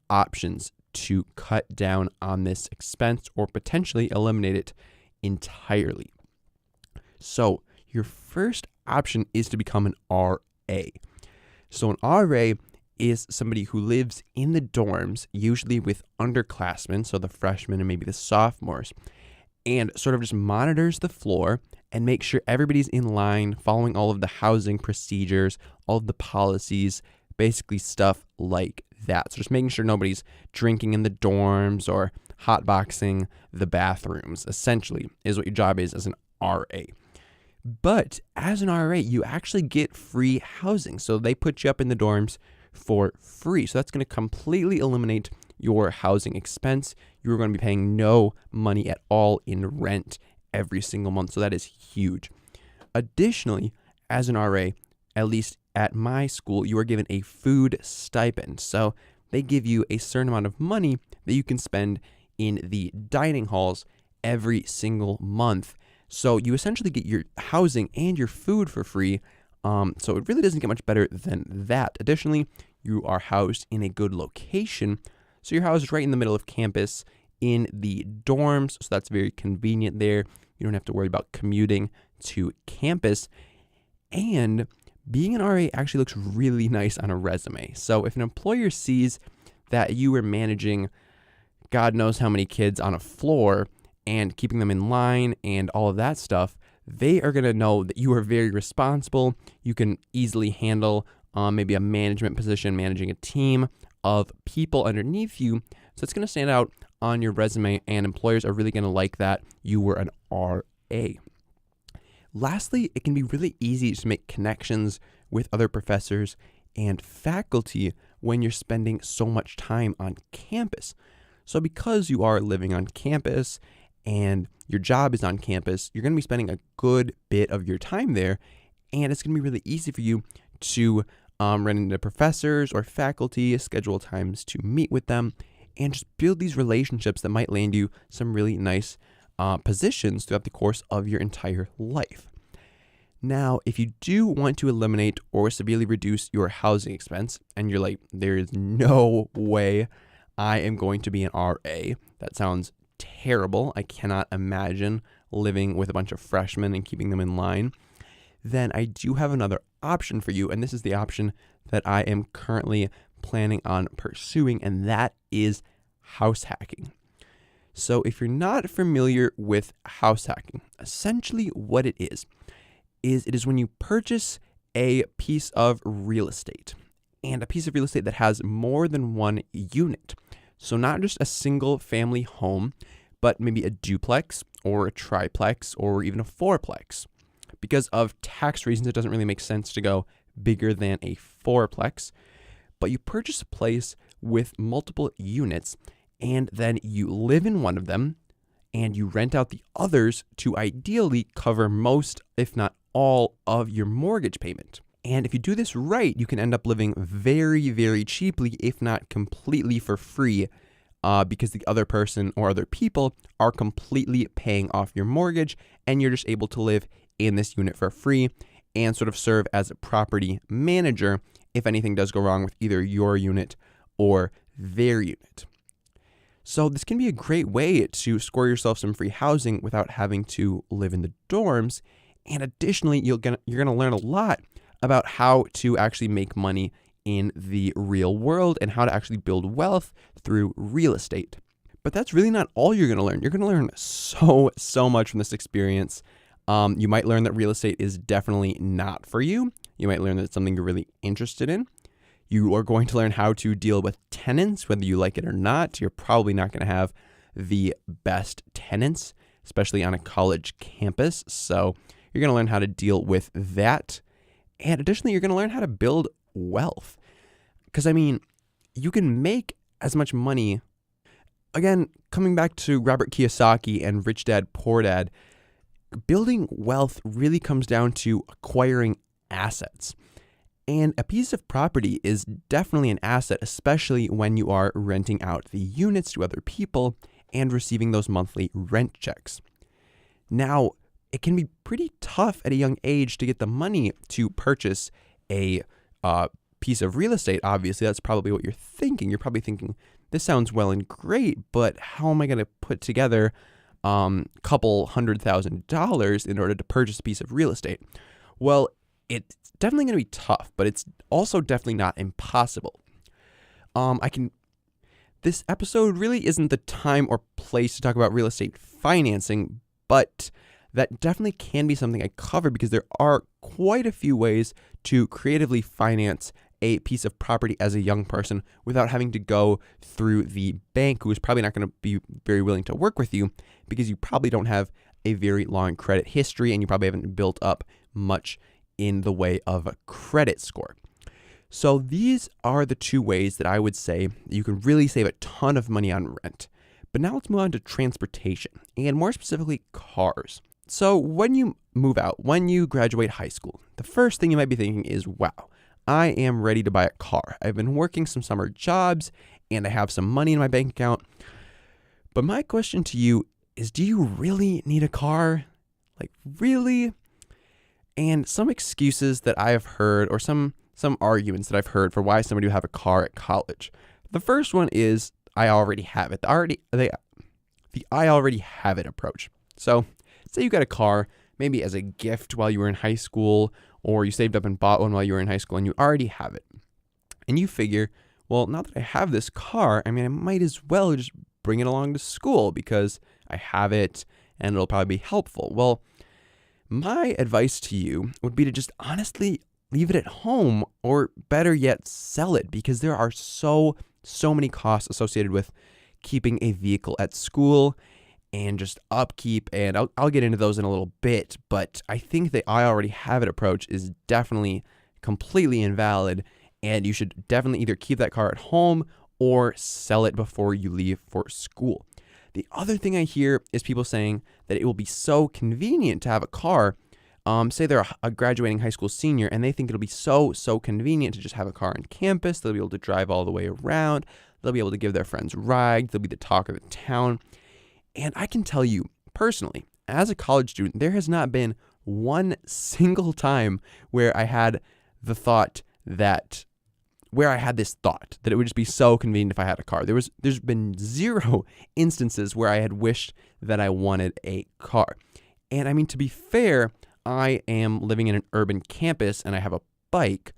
options to cut down on this expense or potentially eliminate it entirely. So your first option is to become an RA. So an RA is somebody who lives in the dorms, usually with underclassmen, so the freshmen and maybe the sophomores, and sort of just monitors the floor and make sure everybody's in line, following all of the housing procedures, all of the policies, basically stuff like that. So just making sure nobody's drinking in the dorms or hotboxing the bathrooms, essentially, is what your job is as an RA. But as an RA, you actually get free housing. So they put you up in the dorms for free. So that's going to completely eliminate your housing expense. You're going to be paying no money at all in rent every single month. So that is huge. Additionally, as an RA, at least at my school, you are given a food stipend. So they give you a certain amount of money that you can spend in the dining halls every single month. So you essentially get your housing and your food for free. So it really doesn't get much better than that. Additionally, you are housed in a good location. So you're housed right in the middle of campus in the dorms. So that's very convenient there. You don't have to worry about commuting to campus. And being an RA actually looks really nice on a resume. So if an employer sees that you are managing God knows how many kids on a floor and keeping them in line and all of that stuff, they are going to know that you are very responsible. You can easily handle maybe a management position, managing a team of people underneath you. So it's going to stand out on your resume, and employers are really going to like that you were an RA. Lastly, it can be really easy to make connections with other professors and faculty when you're spending so much time on campus. So because you are living on campus and your job is on campus, you're going to be spending a good bit of your time there, and it's going to be really easy for you to run into professors or faculty, schedule times to meet with them, and just build these relationships that might land you some really nice positions throughout the course of your entire life. Now, if you do want to eliminate or severely reduce your housing expense, and you're like, there is no way I am going to be an RA, that sounds terrible, I cannot imagine living with a bunch of freshmen and keeping them in line, then I do have another option for you, and this is the option that I am currently planning on pursuing, and that is house hacking. So if you're not familiar with house hacking, essentially what it is when you purchase a piece of real estate, and a piece of real estate that has more than one unit. So not just a single family home, but maybe a duplex or a triplex or even a fourplex. Because of tax reasons, it doesn't really make sense to go bigger than a fourplex. But you purchase a place with multiple units, and then you live in one of them, and you rent out the others to ideally cover most, if not all, of your mortgage payment. And if you do this right, you can end up living very, very cheaply, if not completely for free, because the other person or other people are completely paying off your mortgage, and you're just able to live in this unit for free and sort of serve as a property manager if anything does go wrong with either your unit or their unit. So this can be a great way to score yourself some free housing without having to live in the dorms. And additionally, you're gonna learn a lot about how to actually make money in the real world and how to actually build wealth through real estate. But that's really not all you're going to learn. You're going to learn so much from this experience. You might learn that real estate is definitely not for you. You might learn that it's something you're really interested in. You are going to learn how to deal with tenants, whether you like it or not. You're probably not going to have the best tenants, especially on a college campus. So you're going to learn how to deal with that. And additionally, you're going to learn how to build wealth. Because, I mean, you can make as much money. Again, coming back to Robert Kiyosaki and Rich Dad, Poor Dad, building wealth really comes down to acquiring assets. And a piece of property is definitely an asset, especially when you are renting out the units to other people and receiving those monthly rent checks. Now, it can be pretty tough at a young age to get the money to purchase a piece of real estate. Obviously, that's probably what you're thinking. You're probably thinking, this sounds well and great, but how am I going to put together couple $100,000 in order to purchase a piece of real estate? Well, it's definitely going to be tough, but it's also definitely not impossible. This episode really isn't the time or place to talk about real estate financing, but that definitely can be something I cover because there are quite a few ways to creatively finance a piece of property as a young person without having to go through the bank, who is probably not going to be very willing to work with you because you probably don't have a very long credit history and you probably haven't built up much in the way of a credit score. So these are the two ways that I would say you can really save a ton of money on rent. But now let's move on to transportation, and more specifically, cars. So when you move out, when you graduate high school, the first thing you might be thinking is, wow, I am ready to buy a car. I've been working some summer jobs and I have some money in my bank account. But my question to you is, do you really need a car? Like, really? And some excuses that I have heard, or some arguments that I've heard for why somebody would have a car at college. The first one is, I already have it. The I already have it approach. So say you got a car maybe as a gift while you were in high school, or you saved up and bought one while you were in high school and you already have it. And you figure, well, now that I have this car, I might as well just bring it along to school because I have it and it'll probably be helpful. Well, my advice to you would be to just honestly leave it at home, or better yet, sell it, because there are so many costs associated with keeping a vehicle at school and just upkeep. And I'll get into those in a little bit, but I think the I already have it approach is definitely completely invalid, and you should definitely either keep that car at home or sell it before you leave for school. The other thing I hear is people saying that it will be so convenient to have a car. Say they're a graduating high school senior and they think it'll be so convenient to just have a car on campus. They'll be able to drive all the way around. They'll be able to give their friends rides. They'll be the talk of the town. And I can tell you personally, as a college student, there has not been one single time where I had this thought that it would just be so convenient if I had a car. There's been zero instances where I had wished that I wanted a car. And to be fair, I am living in an urban campus and I have a bike.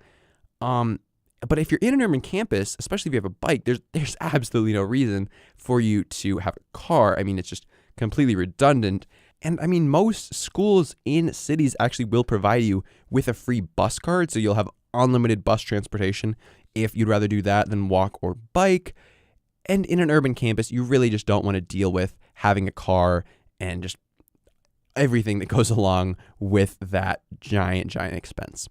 But if you're in an urban campus, especially if you have a bike, there's absolutely no reason for you to have a car. It's just completely redundant. And most schools in cities actually will provide you with a free bus card. So you'll have unlimited bus transportation if you'd rather do that than walk or bike. And in an urban campus, you really just don't want to deal with having a car and just everything that goes along with that giant expense.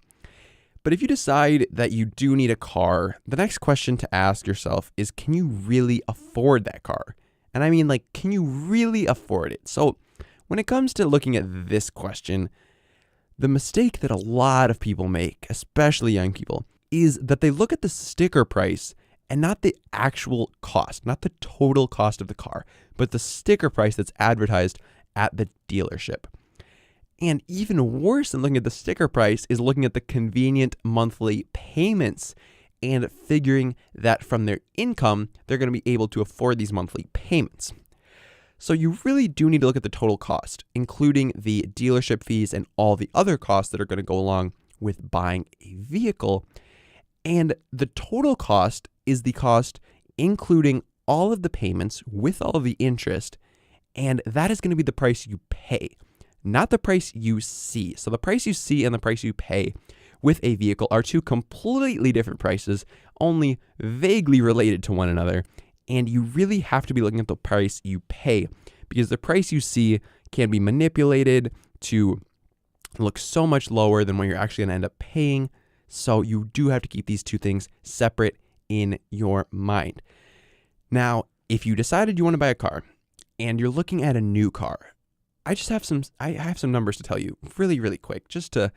But if you decide that you do need a car, the next question to ask yourself is, can you really afford that car? And can you really afford it? So when it comes to looking at this question, the mistake that a lot of people make, especially young people, is that they look at the sticker price and not the actual cost, not the total cost of the car, but the sticker price that's advertised at the dealership. And even worse than looking at the sticker price is looking at the convenient monthly payments and figuring that from their income, they're going to be able to afford these monthly payments. So you really do need to look at the total cost, including the dealership fees and all the other costs that are going to go along with buying a vehicle. And the total cost is the cost including all of the payments with all of the interest. And that is going to be the price you pay, not the price you see. So the price you see and the price you pay with a vehicle are two completely different prices, only vaguely related to one another. And you really have to be looking at the price you pay, because the price you see can be manipulated to look so much lower than what you're actually going to end up paying. So you do have to keep these two things separate in your mind. Now, if you decided you want to buy a car and you're looking at a new car, I have some numbers to tell you really quick, just to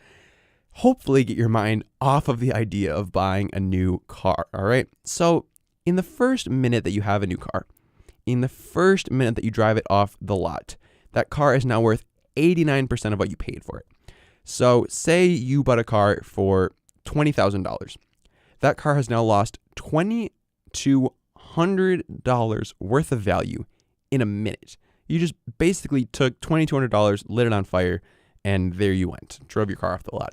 hopefully get your mind off of the idea of buying a new car. All right. So in the first minute that you have a new car, in the first minute that you drive it off the lot, that car is now worth 89% of what you paid for it. So say you bought a car for $20,000. That car has now lost $2,200 worth of value in a minute. You just basically took $2,200, lit it on fire, and there you went. Drove your car off the lot.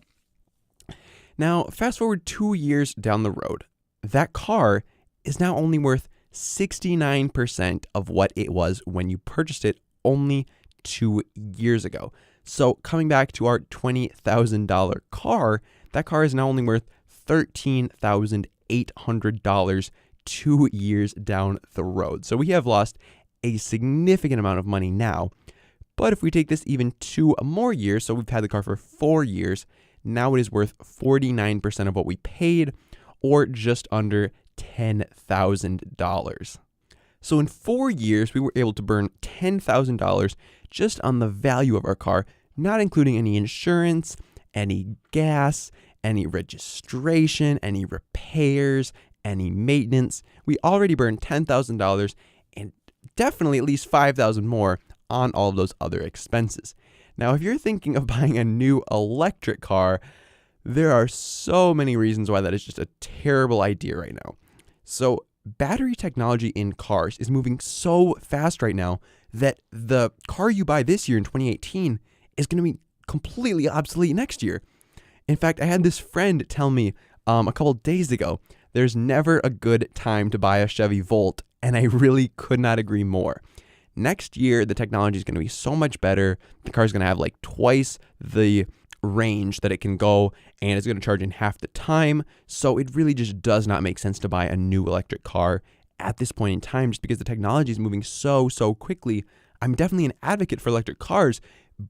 Now, fast forward 2 years down the road, that car is now only worth 69% of what it was when you purchased it only 2 years ago. So coming back to our $20,000 car, that car is now only worth $13,800 2 years down the road. So we have lost a significant amount of money now. But if we take this even 2 more years, so we've had the car for 4 years, now it is worth 49% of what we paid, or just under $10,000. So in 4 years, we were able to burn $10,000 just on the value of our car, not including any insurance, any gas, any registration, any repairs, any maintenance. We already burned $10,000 and definitely at least $5,000 more on all of those other expenses. Now, if you're thinking of buying a new electric car, there are so many reasons why that is just a terrible idea right now. So battery technology in cars is moving so fast right now that the car you buy this year in 2018 is going to be completely obsolete next year. In fact, I had this friend tell me a couple days ago, there's never a good time to buy a Chevy Volt, and I really could not agree more. Next year, the technology is going to be so much better. The car is going to have like twice the range that it can go, and it's going to charge in half the time. So it really just does not make sense to buy a new electric car at this point in time, just because the technology is moving so quickly. I'm definitely an advocate for electric cars,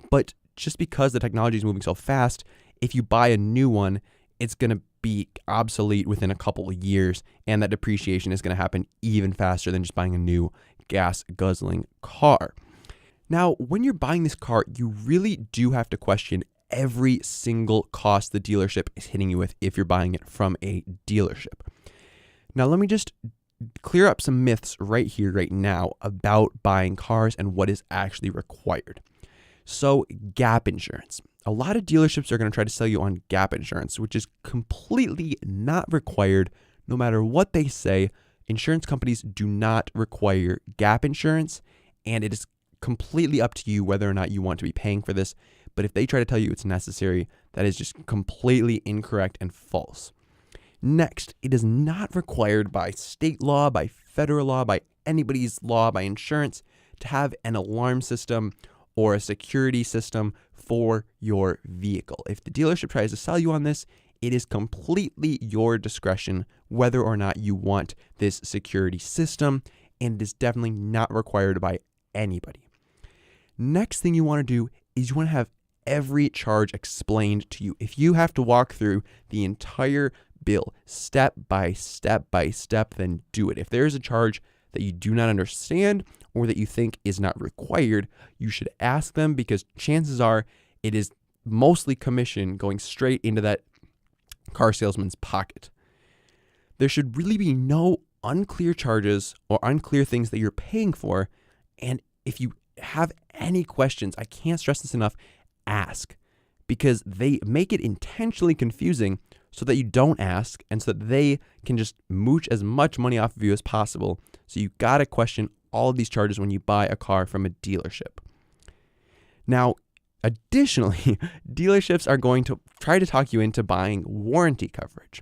but just because the technology is moving so fast, if you buy a new one, it's going to be obsolete within a couple of years, and that depreciation is going to happen even faster than just buying a new gas guzzling car. Now, when you're buying this car, you really do have to question every single cost the dealership is hitting you with if you're buying it from a dealership. Now, let me just clear up some myths right here, right now about buying cars and what is actually required. So, gap insurance. A lot of dealerships are going to try to sell you on gap insurance, which is completely not required. No matter what they say, insurance companies do not require gap insurance, and it is completely up to you whether or not you want to be paying for this. But if they try to tell you it's necessary, that is just completely incorrect and false. Next, it is not required by state law, by federal law, by anybody's law, by insurance, to have an alarm system or a security system for your vehicle. If the dealership tries to sell you on this, it is completely your discretion whether or not you want this security system, and it is definitely not required by anybody. Next thing you want to do is you want to have every charge explained to you. If you have to walk through the entire bill step by step by step, then do it. If there is a charge that you do not understand or that you think is not required, you should ask them, because chances are it is mostly commission going straight into that car salesman's pocket. There should really be no unclear charges or unclear things that you're paying for. And if you have any questions, I can't stress this enough, ask, because they make it intentionally confusing so that you don't ask and so that they can just mooch as much money off of you as possible. So you got to question all of these charges when you buy a car from a dealership. Now, additionally, dealerships are going to try to talk you into buying warranty coverage.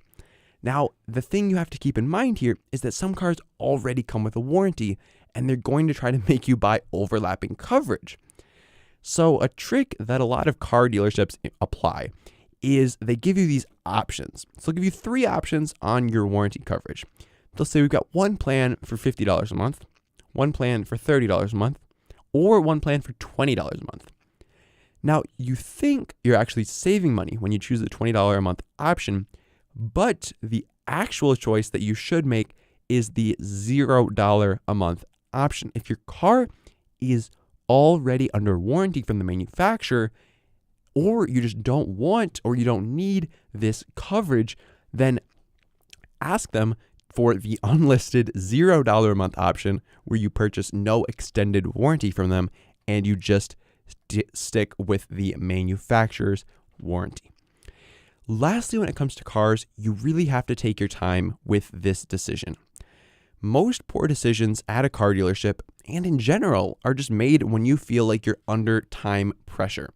Now, the thing you have to keep in mind here is that some cars already come with a warranty, and they're going to try to make you buy overlapping coverage. So a trick that a lot of car dealerships apply is they give you these options. So they'll give you 3 options on your warranty coverage. They'll say we've got one plan for $50 a month, one plan for $30 a month, or one plan for $20 a month. Now, you think you're actually saving money when you choose the $20 a month option, but the actual choice that you should make is the $0 a month option. If your car is already under warranty from the manufacturer, or you just don't want or you don't need this coverage, then ask them for the unlisted $0 a month option, where you purchase no extended warranty from them and you just stick with the manufacturer's warranty. Lastly, when it comes to cars, you really have to take your time with this decision. Most poor decisions at a car dealership and in general are just made when you feel like you're under time pressure.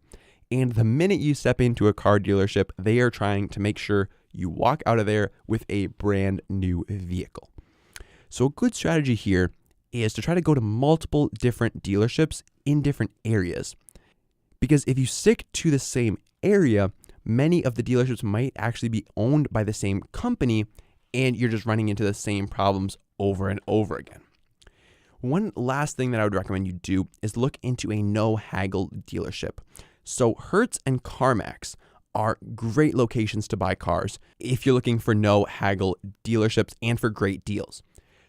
And the minute you step into a car dealership, they are trying to make sure you walk out of there with a brand new vehicle. So a good strategy here is to try to go to multiple different dealerships in different areas. Because if you stick to the same area, many of the dealerships might actually be owned by the same company, and you're just running into the same problems over and over again. One last thing that I would recommend you do is look into a no haggle dealership. So Hertz and CarMax are great locations to buy cars if you're looking for no haggle dealerships and for great deals.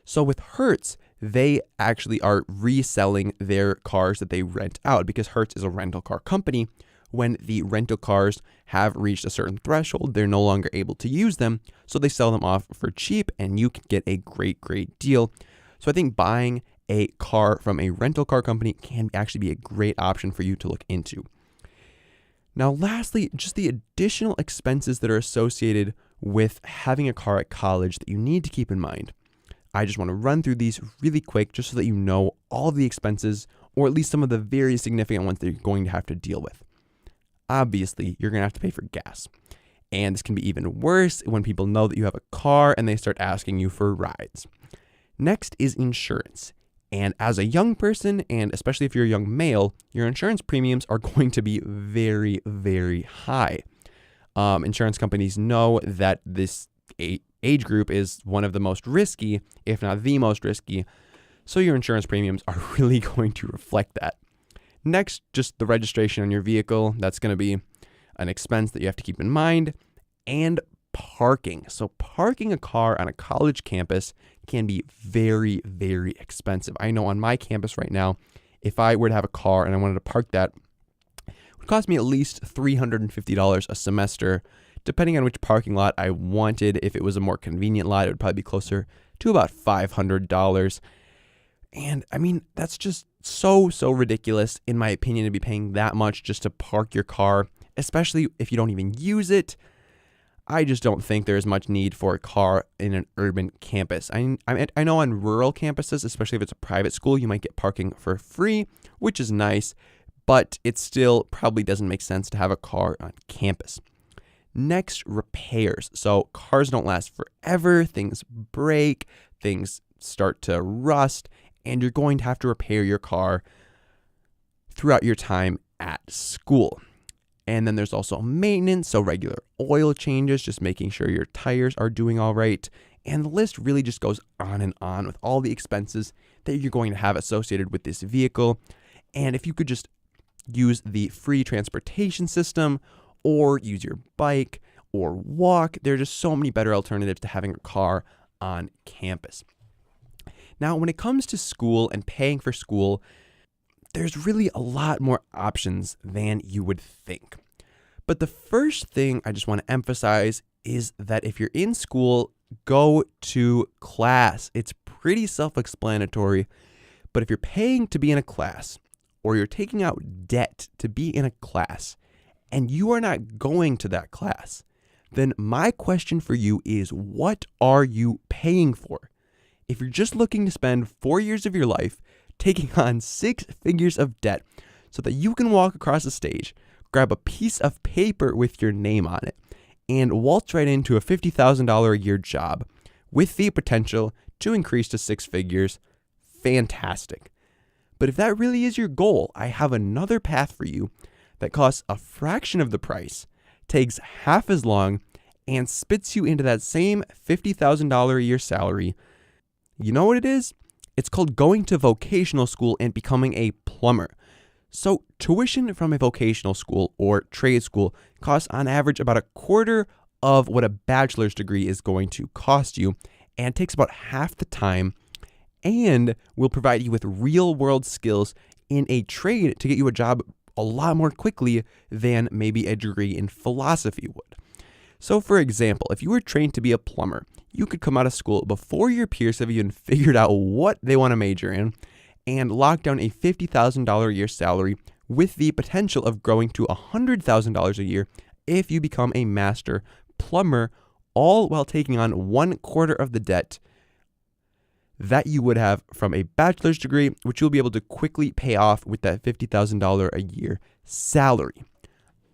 So with Hertz, they actually are reselling their cars that they rent out, because Hertz is a rental car company. When the rental cars have reached a certain threshold, they're no longer able to use them, so they sell them off for cheap, and you can get a great deal. So I think buying a car from a rental car company can actually be a great option for you to look into. Now, lastly, just the additional expenses that are associated with having a car at college that you need to keep in mind. I just want to run through these really quick just so that you know all of the expenses, or at least some of the very significant ones that you're going to have to deal with. Obviously, you're going to have to pay for gas. And this can be even worse when people know that you have a car and they start asking you for rides. Next is insurance. And as a young person, and especially if you're a young male, your insurance premiums are going to be very high. Insurance companies know that this age group is one of the most risky, if not the most risky. So your insurance premiums are really going to reflect that. Next, just the registration on your vehicle. That's going to be an expense that you have to keep in mind. And parking. So parking a car on a college campus can be very expensive. I know on my campus right now, if I were to have a car and I wanted to park that, it would cost me at least $350 a semester, depending on which parking lot I wanted. If it was a more convenient lot, it would probably be closer to about $500. And I mean, that's just so ridiculous, in my opinion, to be paying that much just to park your car, especially if you don't even use it. I just don't think there's much need for a car in an urban campus. I know on rural campuses, especially if it's a private school, you might get parking for free, which is nice, but it still probably doesn't make sense to have a car on campus. Next, repairs. So cars don't last forever, things break, things start to rust, and you're going to have to repair your car throughout your time at school. And then there's also maintenance, so regular oil changes, just making sure your tires are doing all right. And the list really just goes on and on with all the expenses that you're going to have associated with this vehicle. And if you could just use the free transportation system, or use your bike, or walk, there are just so many better alternatives to having a car on campus. Now, when it comes to school and paying for school, there's really a lot more options than you would think. But the first thing I just want to emphasize is that if you're in school, go to class. It's pretty self-explanatory, but if you're paying to be in a class, or you're taking out debt to be in a class, and you are not going to that class, then my question for you is, what are you paying for? If you're just looking to spend 4 years of your life taking on 6 figures of debt so that you can walk across the stage, grab a piece of paper with your name on it, and waltz right into a $50,000 a year job with the potential to increase to 6 figures, fantastic. But if that really is your goal, I have another path for you that costs a fraction of the price, takes half as long, and spits you into that same $50,000 a year salary. You know what it is? It's called going to vocational school and becoming a plumber. So tuition from a vocational school or trade school costs on average about a quarter of what a bachelor's degree is going to cost you, and takes about half the time, and will provide you with real world skills in a trade to get you a job a lot more quickly than maybe a degree in philosophy would. So for example, if you were trained to be a plumber, you could come out of school before your peers have even figured out what they want to major in, and lock down a $50,000 a year salary with the potential of growing to $100,000 a year if you become a master plumber, all while taking on 1/4 of the debt that you would have from a bachelor's degree, which you'll be able to quickly pay off with that $50,000 a year salary.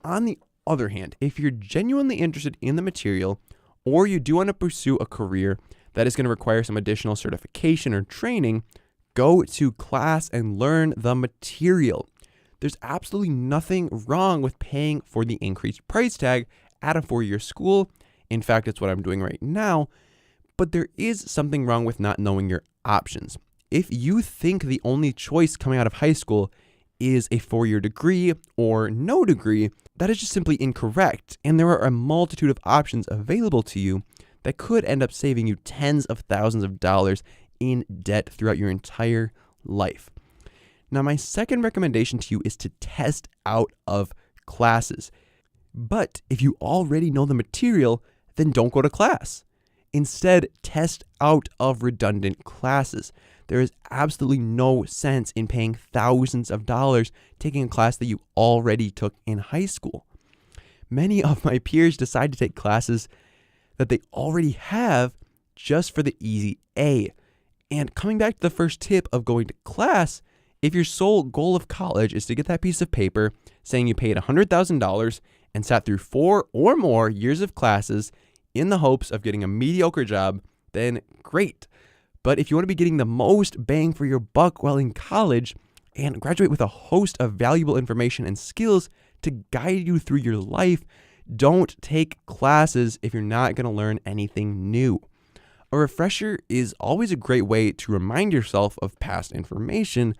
On the other hand, if you're genuinely interested in the material, or you do want to pursue a career that is going to require some additional certification or training, go to class and learn the material. There's absolutely nothing wrong with paying for the increased price tag at a 4-year school. In fact, it's what I'm doing right now. But there is something wrong with not knowing your options. If you think the only choice coming out of high school is a 4-year degree or no degree, that is just simply incorrect. And there are a multitude of options available to you that could end up saving you tens of thousands of dollars in debt throughout your entire life. Now, my second recommendation to you is to test out of classes. But if you already know the material, then don't go to class. Instead, test out of redundant classes. There is absolutely no sense in paying thousands of dollars taking a class that you already took in high school. Many of my peers decide to take classes that they already have just for the easy A. And coming back to the first tip of going to class, if your sole goal of college is to get that piece of paper saying you paid $100,000 and sat through 4 or more years of classes in the hopes of getting a mediocre job, then great. But if you want to be getting the most bang for your buck while in college and graduate with a host of valuable information and skills to guide you through your life, don't take classes if you're not going to learn anything new. A refresher is always a great way to remind yourself of past information,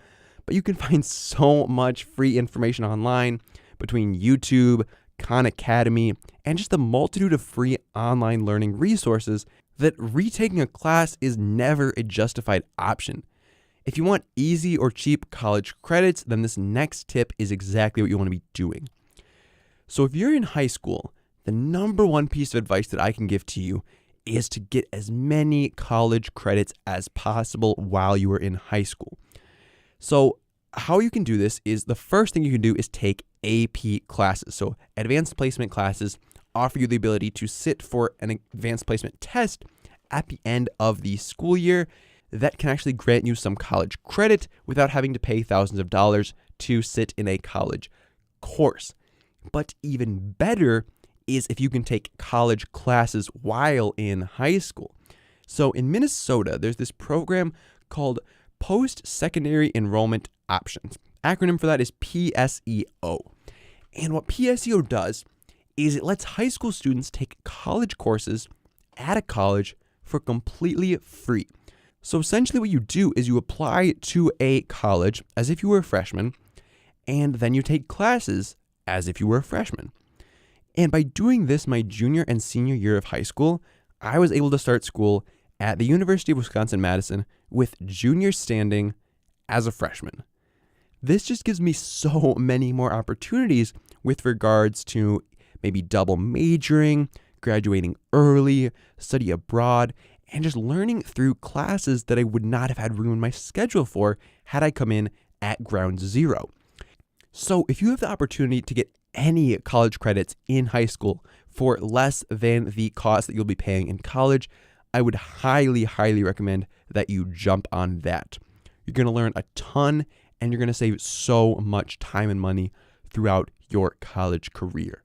but you can find so much free information online between YouTube, Khan Academy, and just the multitude of free online learning resources that retaking a class is never a justified option. If you want easy or cheap college credits, then this next tip is exactly what you want to be doing. So if you're in high school, the number one piece of advice that I can give to you is to get as many college credits as possible while you are in high school. So how you can do this is the first thing you can do is take AP classes. So advanced placement classes offer you the ability to sit for an advanced placement test at the end of the school year that can actually grant you some college credit without having to pay thousands of dollars to sit in a college course. But even better is if you can take college classes while in high school. So in Minnesota, there's this program called Post-Secondary Enrollment Options. Acronym for that is PSEO. And what PSEO does is it lets high school students take college courses at a college for completely free. So essentially what you do is you apply to a college as if you were a freshman, and then you take classes as if you were a freshman. And by doing this my junior and senior year of high school, I was able to start school at the University of Wisconsin-Madison with junior standing as a freshman. This just gives me so many more opportunities with regards to maybe double majoring, graduating early, study abroad, and just learning through classes that I would not have had room in my schedule for had I come in at ground zero. So if you have the opportunity to get any college credits in high school for less than the cost that you'll be paying in college, I would highly, highly recommend that you jump on that. You're going to learn a ton, and you're going to save so much time and money throughout your college career.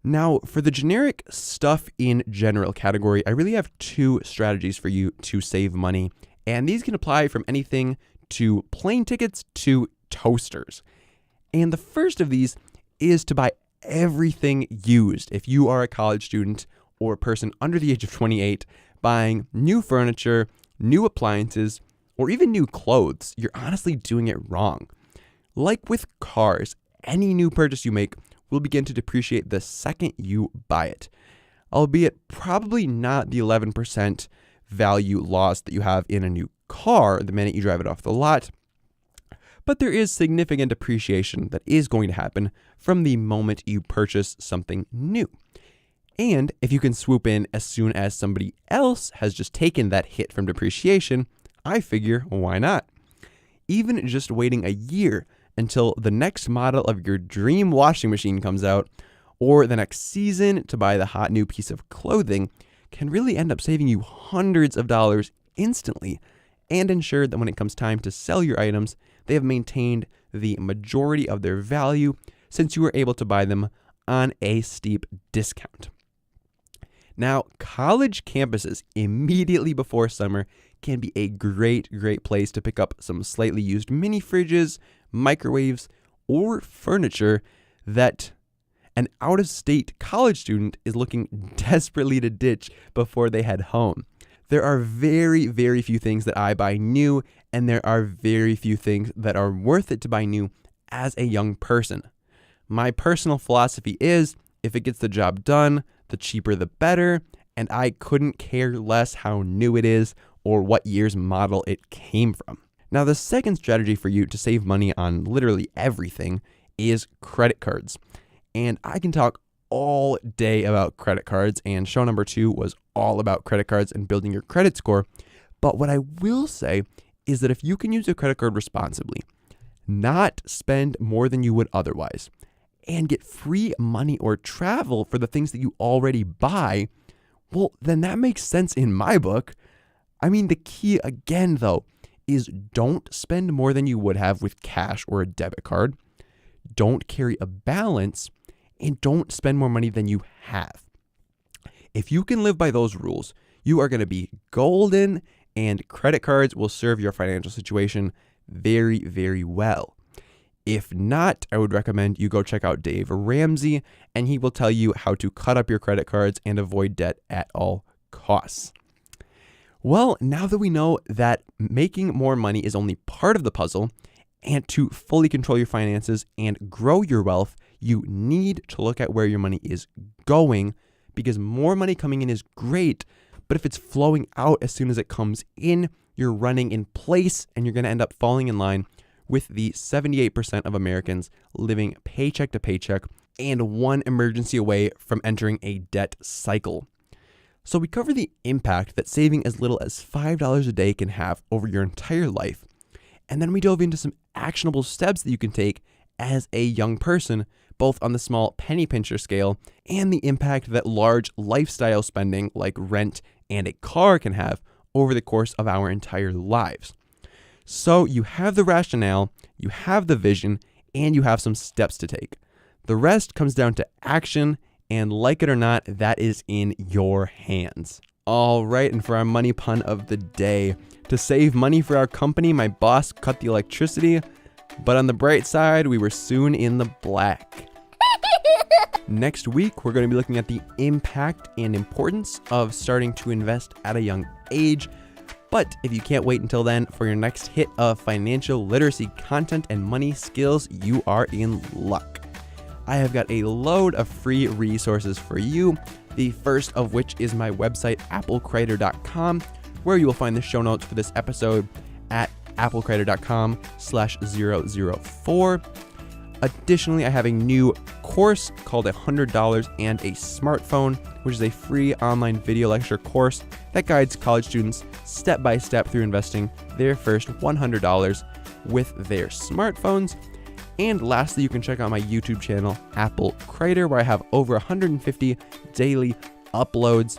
Now, for the generic stuff in general category, I really have 2 strategies for you to save money, and these can apply from anything to plane tickets to toasters. And the first of these is to buy everything used. If you are a college student or a person under the age of 28, buying new furniture, new appliances, or even new clothes, you're honestly doing it wrong. Like with cars, any new purchase you make will begin to depreciate the second you buy it, albeit probably not the 11% value loss that you have in a new car the minute you drive it off the lot. But there is significant appreciation that is going to happen from the moment you purchase something new. And if you can swoop in as soon as somebody else has just taken that hit from depreciation, I figure, why not? Even just waiting a year until the next model of your dream washing machine comes out, or the next season to buy the hot new piece of clothing, can really end up saving you hundreds of dollars instantly, and ensure that when it comes time to sell your items, they have maintained the majority of their value since you were able to buy them on a steep discount. Now, college campuses immediately before summer can be a great place to pick up some slightly used mini fridges, microwaves, or furniture that an out-of-state college student is looking desperately to ditch before they head home. There are very, very few things that I buy new, and there are very few things that are worth it to buy new as a young person. My personal philosophy is, if it gets the job done, the cheaper the better, and I couldn't care less how new it is or what year's model it came from. Now, the second strategy for you to save money on literally everything is credit cards. And I can talk all day about credit cards, and show number 2 was all about credit cards and building your credit score. But what I will say is that if you can use a credit card responsibly, not spend more than you would otherwise, and get free money or travel for the things that you already buy, well, then that makes sense in my book. I mean, the key again, though, is don't spend more than you would have with cash or a debit card. Don't carry a balance, and don't spend more money than you have. If you can live by those rules, you are going to be golden, and credit cards will serve your financial situation very, very well. If not, I would recommend you go check out Dave Ramsey, and he will tell you how to cut up your credit cards and avoid debt at all costs. Well, now that we know that making more money is only part of the puzzle, and to fully control your finances and grow your wealth, you need to look at where your money is going, because more money coming in is great, but if it's flowing out as soon as it comes in, you're running in place and you're going to end up falling in line with the 78% of Americans living paycheck to paycheck and one emergency away from entering a debt cycle. So we cover the impact that saving as little as $5 a day can have over your entire life. And then we dove into some actionable steps that you can take as a young person, both on the small penny pincher scale and the impact that large lifestyle spending like rent and a car can have over the course of our entire lives. So you have the rationale, you have the vision, and you have some steps to take. The rest comes down to action, and like it or not, that is in your hands. All right, and for our money pun of the day, to save money for our company, my boss cut the electricity, but on the bright side, we were soon in the black. Next week, we're going to be looking at the impact and importance of starting to invest at a young age. But if you can't wait until then for your next hit of financial literacy content and money skills, you are in luck. I have got a load of free resources for you, the first of which is my website, applecrider.com, where you will find the show notes for this episode at applecrider.com/004. Additionally, I have a new course called $100 and a Smartphone, which is a free online video lecture course that guides college students step by step through investing their first $100 with their smartphones. And lastly, you can check out my YouTube channel, Apple Crider, where I have over 150 daily uploads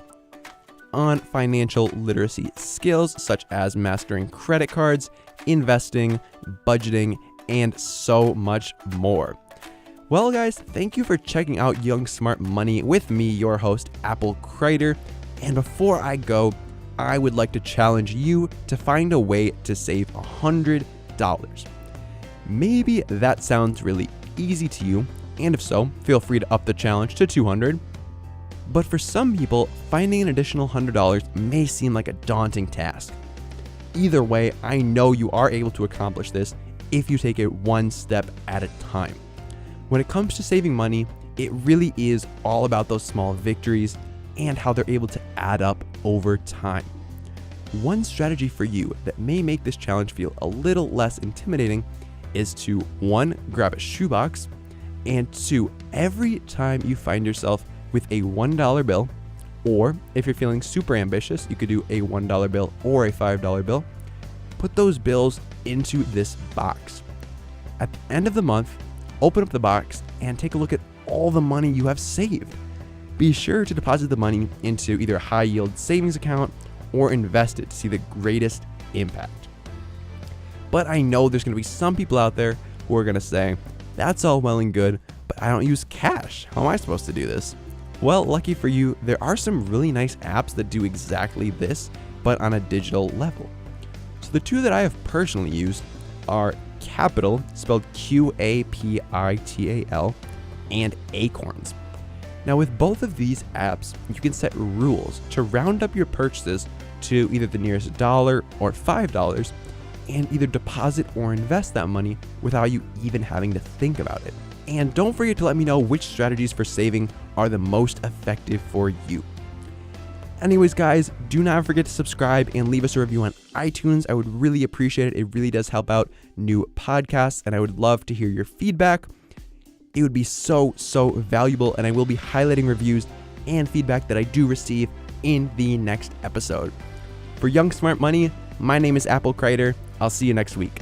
on financial literacy skills such as mastering credit cards, investing, budgeting, and so much more. Well, guys, thank you for checking out Young Smart Money with me, your host, Apple Crider. And before I go, I would like to challenge you to find a way to save $100. Maybe that sounds really easy to you, and if so, feel free to up the challenge to $200. But for some people, finding an additional $100 may seem like a daunting task. Either way, I know you are able to accomplish this if you take it one step at a time. When it comes to saving money, it really is all about those small victories and how they're able to add up over time. One strategy for you that may make this challenge feel a little less intimidating is to 1, grab a shoebox, and 2, every time you find yourself with a $1 bill, or if you're feeling super ambitious, you could do a $1 bill or a $5 bill, put those bills into this box. At the end of the month, open up the box and take a look at all the money you have saved. Be sure to deposit the money into either a high yield savings account or invest it to see the greatest impact. But I know there's going to be some people out there who are going to say, that's all well and good, but I don't use cash. How am I supposed to do this? Well, lucky for you, there are some really nice apps that do exactly this, but on a digital level. So the two that I have personally used are Capital, spelled Qapital, and Acorns. Now with both of these apps, you can set rules to round up your purchases to either the nearest dollar or $5 and either deposit or invest that money without you even having to think about it. And don't forget to let me know which strategies for saving are the most effective for you. Anyways, guys, do not forget to subscribe and leave us a review on iTunes. I would really appreciate it. It really does help out new podcasts, and I would love to hear your feedback. It would be so valuable, and I will be highlighting reviews and feedback that I do receive in the next episode. For Young Smart Money, my name is Crider. I'll see you next week.